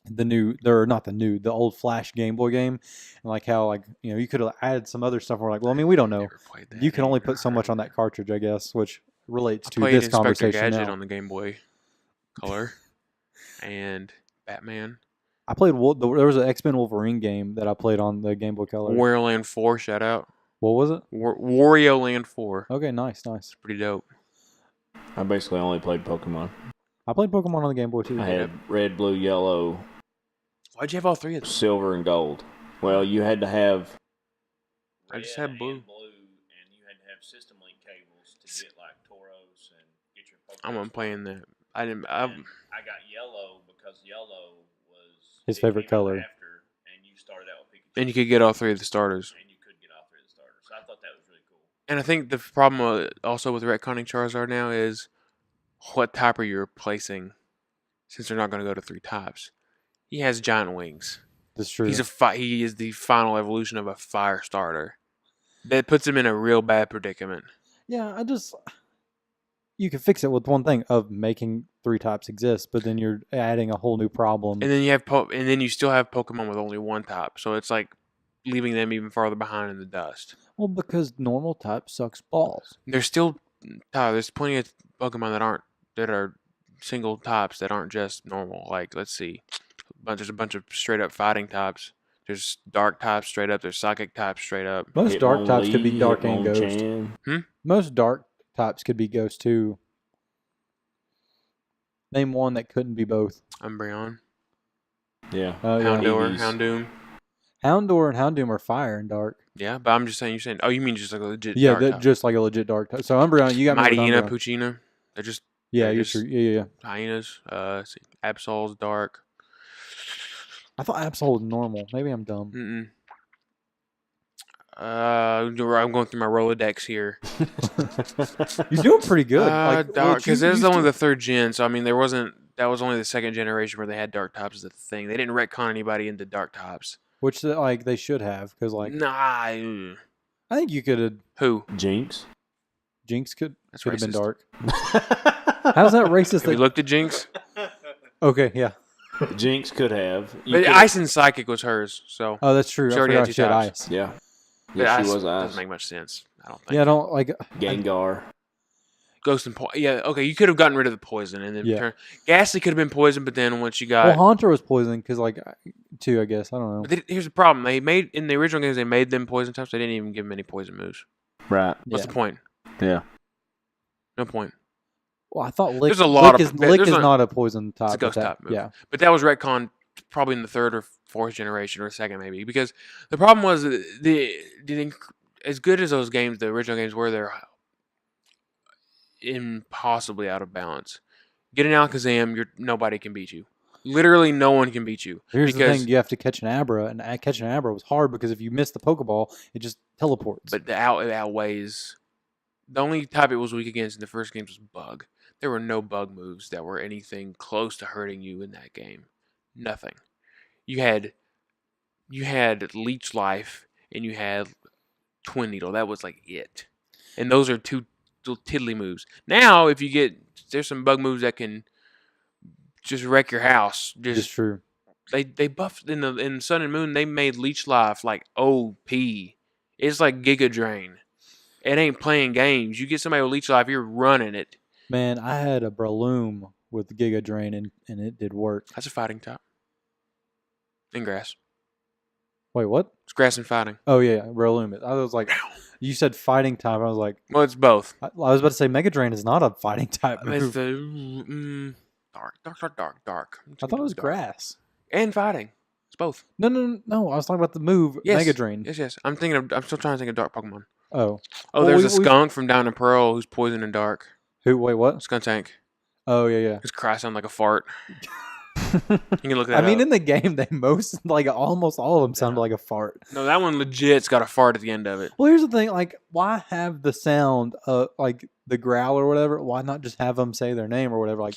the old Flash Game Boy game, and like how you could have added some other stuff. We're like, well, I mean, we don't know. Never played that. You can Ain't only never put so much heard on of that cartridge, I guess, which relates I to played this Inspector conversation Gadget now. on the Game Boy Color and Batman. I played. There was an X-Men Wolverine game that I played on the Game Boy Color. Wario Land 4, shout out. What was it? Wario Land 4. Okay, nice. Pretty dope. I basically only played Pokemon. I played Pokemon on the Game Boy too. I had red, blue, yellow, Why'd you have all three of them? silver, and gold. Well, you had to have. I just had blue. and you had to have system link cables to get like Tauros and get your Pokemon. I'm playing that. I I got yellow because yellow was His favorite color. After, and you started out with Pikachu. and you could get all three of the starters. And you could get all three of the starters. So I thought that was really cool. And I think the problem also with retconning Charizard now is what type are you replacing? Since they're not going to go to 3 types, he has giant wings. That's true. He is the final evolution of a fire starter. That puts him in a real bad predicament. Yeah, you can fix it with one thing of making 3 types exist, but then you're adding a whole new problem. And then you still have Pokemon with only 1 type, so it's like leaving them even farther behind in the dust. Well, because normal type sucks balls. There's plenty of Pokemon that are single types that aren't just normal. Like, let's see, there's a bunch of straight up fighting types. There's dark types straight up. There's psychic types straight up. Most dark Hitmonlee, types could be dark and ghost. Hitmonchan. Most dark types could be ghost too. Name one that couldn't be both. Umbreon. Yeah. Oh yeah. Houndour, EVs. Houndoom. Houndour and Houndoom are fire and dark. Yeah, but I'm just saying. You're saying. Oh, you mean just like a legit Yeah, dark that type. just like a legit dark type. So Umbreon, you got me with Mighty Hina, Umbreon. Puccina. They're just Yeah, they're you're just true. Yeah. hyenas. Let's see. Absol's dark. I thought Absol was normal. Maybe I'm dumb. Mm-mm. I'm going through my Rolodex here. You're doing pretty good. Like, Dark, because there's there's only the third gen, so I mean, there wasn't. That was only the second generation where they had dark types as a thing. They didn't retcon anybody into dark types. which like they should have because like Nah. I think you could have Who? Jinx. Jinx could That's have been racist. dark. How's that racist? Have you looked at Jinx? Okay, yeah. Jinx could have. You But could've- Ice and Psychic was hers, so Oh, that's true. She I already had forgot two she had types. ice. Yeah. but Yeah, Ice she was Ice. doesn't make much sense. I don't think. Yeah, I don't like. Gengar. Ghost and poison. Yeah, okay. You could have gotten rid of the poison and then Yeah. Ghastly could have been poison, but then once you got. Well, Haunter was poisoned because like two, I guess. I don't know. But here's the problem: they made in the original games, they made them poison types. They didn't even give them any poison moves. Right. What's Yeah. the point? Yeah. No point. Well, I thought Lick. There's a lot Lick of- is, Lick there's is a- not a poison type. a ghost attack. type move. Yeah. But that was retcon probably in the third or fourth generation or second maybe, because the problem was that as good as those games, the original games were, they're impossibly out of balance. Get an Alakazam, nobody can beat you. Literally, no one can beat you. Here's the because thing: you have to catch an Abra, and catching an Abra was hard because if you miss the Pokeball, it just teleports. But it outweighs. The only type it was weak against in the first games was Bug. There were no Bug moves that were anything close to hurting you in that game. Nothing. You had Leech Life and you had Twin Needle. That was like it. And those are two little tiddly moves. Now, if you there's some Bug moves that can just wreck your house. it's true. They buffed in Sun and Moon. They made Leech Life like OP. It's like Giga Drain. It ain't playing games. You get somebody with Leech Life, you're running it. Man, I had a Breloom with Giga Drain, and it did work. That's a fighting type. In grass. Wait, what? It's grass and fighting. Oh yeah, Breloom. I was like, you said fighting type. I was like, Well, it's both. I was about to say Mega Drain is not a fighting type It's move. the dark. I thought it was grass. And fighting. It's both. No. I was talking about the move Yes. Mega Drain. Yes. I'm still trying to think of dark Pokemon. Oh, Oh, Well, there's we- a skunk from Down in Pearl who's poison and dark. who? Wait, what? Skuntank. Oh yeah. His cry sounds like a fart. You can look that I mean, up. in the game, they almost all of them sounded like a fart. No, that one legit's got a fart at the end of it. Well, here's the thing: like, why have the sound of like the growl or whatever? Why not just have them say their name or whatever? Like,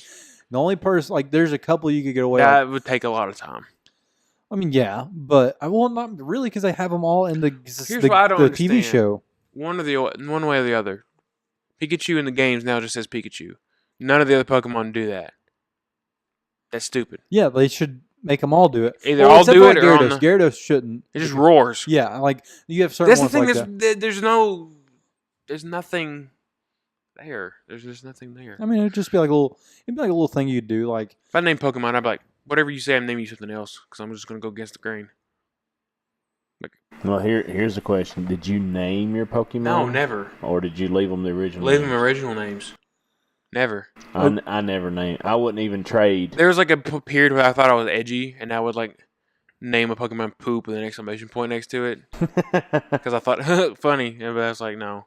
the only person, like, there's a couple you could get away. That would take a lot of time. I mean, yeah, but I will not really because they have them all in the Here's what I don't the TV understand. show. One way or the other. Pikachu in the games now just says Pikachu. None of the other Pokemon do that. That's stupid. Yeah, they should make them all do it. Either all except do for, it like, or on Gyarados. the- Gyarados shouldn't. It just roars. Yeah, like you have certain That's the ones thing. like that. There's nothing there. There's just nothing there. I mean, it'd just be like it'd be like a little thing you'd do. Like, If I name Pokemon, I'd be like, whatever you say, I'm naming you something else because I'm just gonna go against the grain. Well, here's the question: did you name your Pokemon? No, never. Or did you leave them the original? Leave them names? original names. Never. I never named. I wouldn't even trade. There was like a period where I thought I was edgy, and I would like name a Pokemon Poop with an exclamation point next to it because I thought funny. But I was like, no.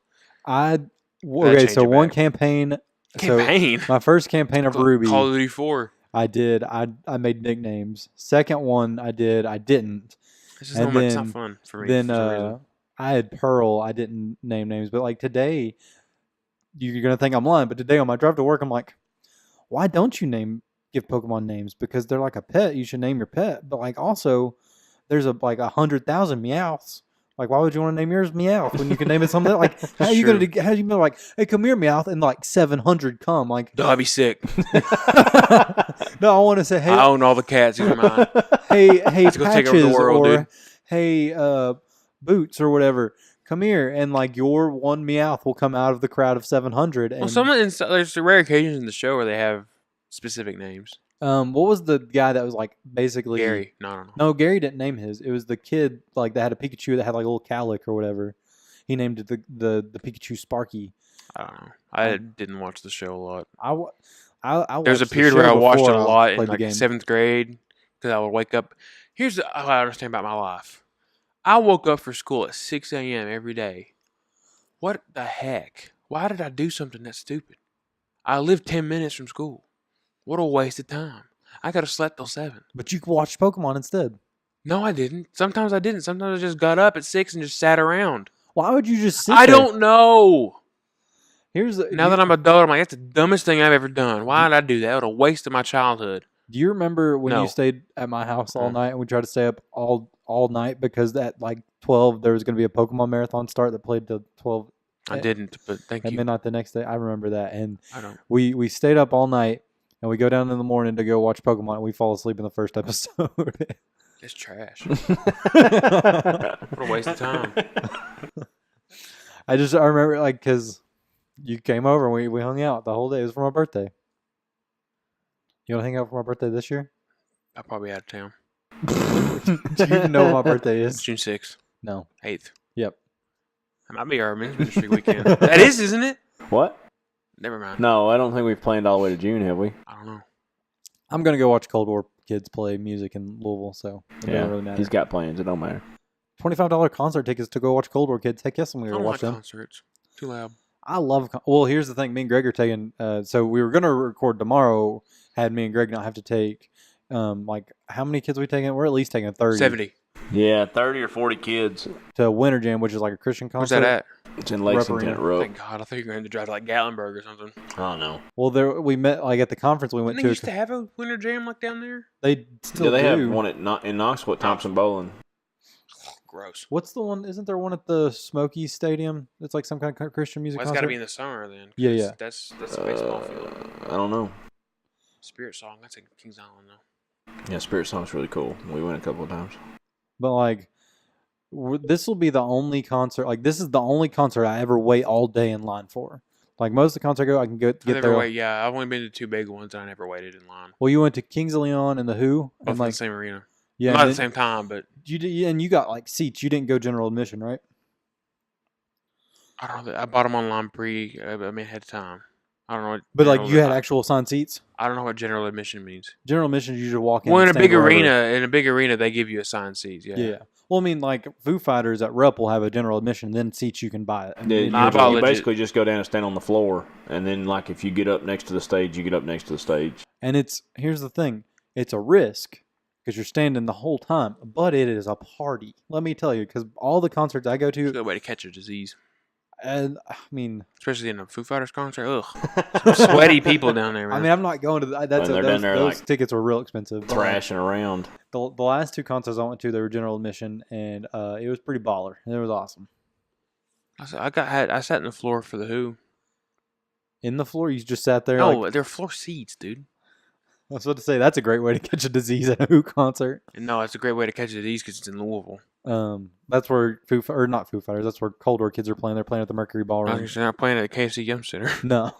okay, change so it one back. campaign. Campaign. So my first campaign of Ruby, Call of Duty 4. I did. I made nicknames. Second one, I didn't. It's just And it's not then- fun for me. Then for some reason. I had Pearl. I didn't name names, but like today, you're gonna think I'm lying. But today on my drive to work, I'm like, why don't you give Pokemon names? Because they're like a pet. You should name your pet. But like also, there's like 100,000 Meowths. Like, why would you want to name yours Meowth when you can name it something like? How you true. gonna? How you be like, hey, come here, Meowth, and like 700 come? Like, Duh, I'd be sick. no, I want to say, hey, I own all the cats. These are mine. hey, Let's go take over the Patches, world, or dude. hey, Boots, or whatever. Come here, and like your one Meowth will come out of the crowd of 700. And Well, there's rare occasions in the show where they have specific names. what was the guy that was like basically Gary. No, I don't know. No, Gary didn't name his. It was the kid like that had a Pikachu that had like a little cowlick or whatever. He named it the Pikachu Sparky. I don't know. I didn't watch the show a lot. I There's a watched the period where show I watched it before a I lot in played the like game. 7th grade because I would wake up. Here's how I understand about my life. I woke up for school at 6 a.m. every day. What the heck? Why did I do something that stupid? I lived 10 minutes from school. What a waste of time. I could have slept till 7. But you could watch Pokemon instead. No, I didn't. Sometimes I didn't. Sometimes I just got up at 6 and just sat around. Why would you just sit I there? don't know. Here's the, Now that I'm adult, I'm like, that's the dumbest thing I've ever done. Why did I do that? What a waste of my childhood. Do you remember when No. you stayed at my house all Mm. night and we tried to stay up all night because at like 12 there was going to be a Pokemon marathon start that played till 12 I didn't, but thank at you. midnight the next day? I remember that. And I don't. we stayed up all night and we go down in the morning to go watch Pokemon and we fall asleep in the first episode. It's trash. What a waste of time. I remember like because you came over and we hung out the whole day. It was for my birthday. You want to hang out for my birthday this year? I'll probably be out of town. Do you even know what my birthday It's is? June 6th, No. 8th. Yep. That might be our men's ministry weekend. That is, isn't it? What? Never mind. No, I don't think we've planned all the way to June, have we? I don't know. I'm gonna go watch Cold War kids play music in Louisville, so it doesn't really matter. He's got plans. It don't matter. $25 concert tickets to go watch Cold War kids. Heck yes, I'm I gonna don't go like watch them. concerts. Too loud. I love. Well, here's the thing. Me and Greg are taking. So we were gonna record tomorrow. Had me and Greg not have to take. Like how many kids we taking? We're at least taking 30 70. Yeah, 30 or 40 kids. to Winter Jam, which is like a Christian concert. Where's that at? It's in Lexington at Rupp. Thank God. I thought you were going to drive to like Gatlinburg or something. I don't know. Well, there we met like at the conference we went Didn't they to. used to have a winter jam like down there? They still Yeah, they do. have one in Knoxville at Thompson Bowling. Gross. What's the one? Isn't there one at the Smoky Stadium? It's like some kind of Christian music Well, it's concert. got to be in the summer then. 'cause Yeah, yeah. That's a baseball field. I don't know. Spirit Song. That's in Kings Island though. Yeah, Spirit Song's really cool. We went a couple of times. But like, this will be the only concert. Like, this is the only concert I ever wait all day in line for. Like most of the concerts I go, I can get I never there. wait. Yeah, I've only been to 2 big ones and I never waited in line. Well, you went to Kings of Leon and the Who, Both and in like the same arena. yeah, Not and at the then same time, but you did, and you got like seats. You didn't go general admission, right? I don't know. I bought them online ahead of time. I don't know. What But like general- you had actual assigned seats. I don't know what general admission means. General admission, you just walk in. Well, and in a stand big wherever. arena, they give you assigned seats. Yeah. Yeah. Well, I mean, like Foo Fighters at Rupp will have a general admission, then seats you can buy it. Yeah, And Nah, I you, bought you legit. basically just go down and stand on the floor, and then like if you get up next to the stage, you get up next to the stage. And here's the thing, it's a risk because you're standing the whole time, but it is a party. Let me tell you, because all the concerts I go It's a to, good way to catch a disease, and I mean, especially in a Foo Fighters concert. Ugh, sweaty people down there, man. I'm not going to. That's When they're down there, those like, tickets were real expensive. But, like, Thrashing around. the last 2 concerts I went to, they were general admission, and it was pretty baller. And it was awesome. I sat in the floor for the Who. In the floor, you just sat there. No, like, they're floor seats, dude. I was about to say that's a great way to catch a disease at a Who concert. And no, it's a great way to catch a disease because it's in Louisville. That's where not Foo Fighters. That's where Cold War kids are playing. They're playing at the Mercury Ballroom. They're not playing at the KFC Yum Center. No.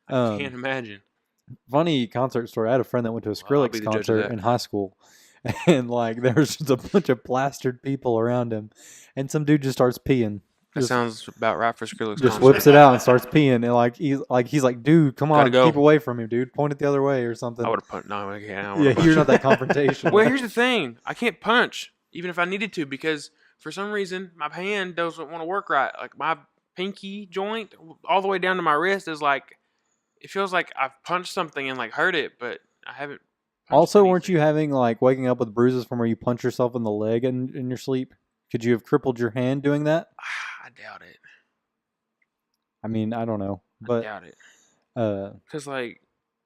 I can't imagine. Funny concert story. I had a friend that went to a Well, I'll be Skrillex the judge of concert that. in high school, and like there was just a bunch of plastered people around him, and some dude just starts peeing. That Just, sounds about right for Skrillex. just concert. whips it out and starts peeing, and he's like, dude, come Gotta on, go. keep away from him, dude. Point it the other way or something. I would have punched. No, I can't. I don't Yeah, wanna punch. you're not that confrontational. Well, here's the thing. I can't punch, even if I needed to, because for some reason my hand doesn't want to work right. Like my pinky joint, all the way down to my wrist, is like it feels like I've punched something and like hurt it, but I haven't. punched Also, weren't anything. you having like waking up with bruises from where you punch yourself in the leg in your sleep? Could you have crippled your hand doing that? I doubt it. I mean, I don't know, I but doubt it. uh, Because like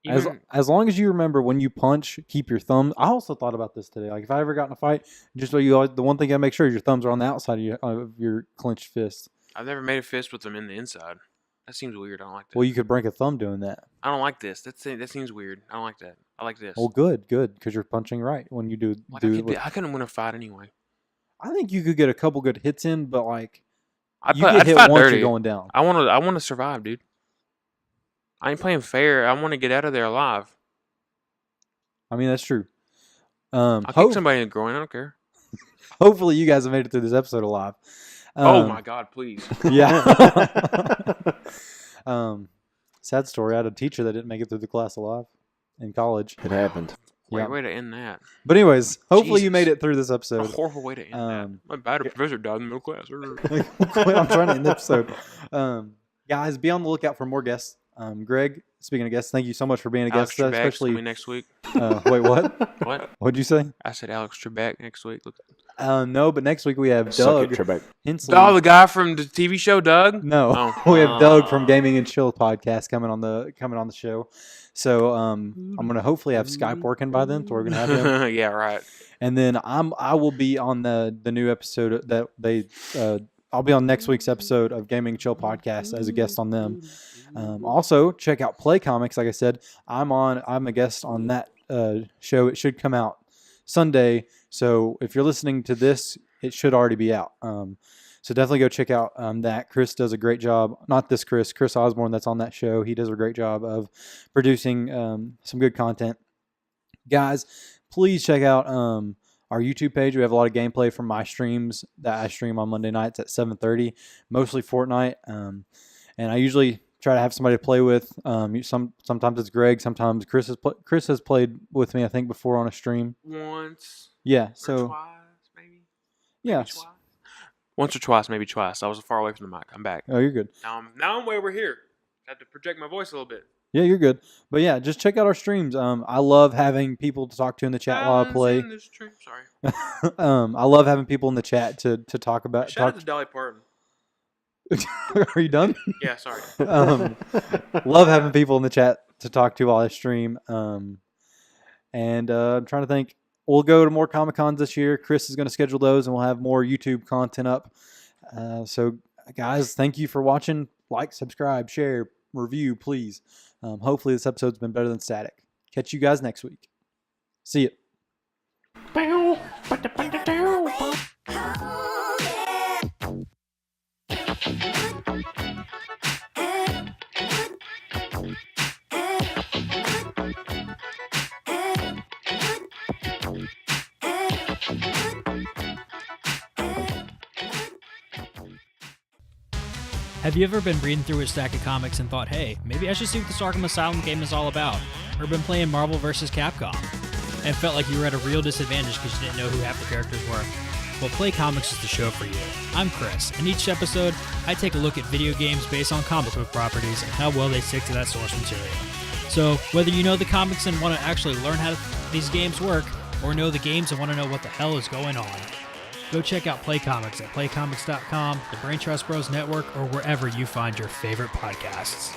as even as long as you remember when you punch, keep your thumbs. I also thought about this today. Like if I ever got in a fight, just so you always, the one thing you gotta make sure is your thumbs are on the outside of your clenched fist. I've never made a fist with them in the inside. That seems weird. I don't like that. Well, you could break a thumb doing that. I don't like this. That seems weird. I don't like that. I like this. Well, good, because you're punching right when you do Like, do. it I couldn't win a fight anyway. I think you could get a couple good hits in, but like I'd you get hit fight once, dirty. you're going down. I want to survive, dude. I ain't playing fair. I want to get out of there alive. I mean, that's true. I'll kick somebody in the groin. I don't care. Hopefully, you guys have made it through this episode alive. Oh my God, please. Yeah. Sad story. I had a teacher that didn't make it through the class alive in college. It happened. Yeah. Way to end that. But anyways, hopefully you Jesus. made it through this A episode. horrible way to end that. Um, My bad professor died in the middle class. I'm trying to end the episode. Guys, be on the lookout for more guests. Greg, speaking of guests, thank you so much for being a Alex guest, Trebek's especially. coming next week. Wait, what? What? What'd you say? I said Alex Trebek next week. Look. No, but next week we have Suck Doug it, Trebek. Hensley. Oh, the guy from the TV show, Doug. No, Oh. we have Doug from Gaming and Chill podcast coming on the show. So I'm gonna hopefully have Skype working by then, so we're gonna have him. Yeah, right. And then I will be on the new episode that they I'll be on next week's episode of Gaming Chill podcast as a guest on them. Also check out Play Comics. Like I said, I'm a guest on that show. It should come out Sunday. So if you're listening to this, it should already be out. So definitely go check out that. Chris does a great job. Not this Chris Osborne that's on that show. He does a great job of producing some good content. Guys, please check out our YouTube page. We have a lot of gameplay from my streams that I stream on Monday nights at 7:30, mostly Fortnite. And I usually try to have somebody to play with. Sometimes it's Greg. Sometimes Chris has played with me, I think, before on a stream. Once. Yeah. Or So twice, maybe. yeah. Maybe twice. Once or twice, maybe twice. I was far away from the mic. I'm back. Oh, you're good. Now I'm way over here. Had to project my voice a little bit. Yeah, you're good. But yeah, just check out our streams. I love having people to talk to in the chat while I play. In this stream. Sorry. I love having people in the chat to talk about. Shout out to Dolly Parton. Are you done? Yeah, sorry. Love having people in the chat to talk to while I stream. And I'm trying to think. We'll go to more Comic Cons this year. Chris is going to schedule those, and we'll have more YouTube content up. So, guys, thank you for watching. Like, subscribe, share, review, please. Hopefully, this episode's been better than static. Catch you guys next week. See ya. Have you ever been reading through a stack of comics and thought, hey, maybe I should see what this Arkham Asylum game is all about? Or been playing Marvel vs. Capcom and felt like you were at a real disadvantage because you didn't know who half the characters were? Well, Play Comics is the show for you. I'm Chris, and each episode, I take a look at video games based on comic book properties and how well they stick to that source material. So, whether you know the comics and want to actually learn how these games work, or know the games and want to know what the hell is going on, go check out Play Comics at playcomics.com, the Brain Trust Bros Network, or wherever you find your favorite podcasts.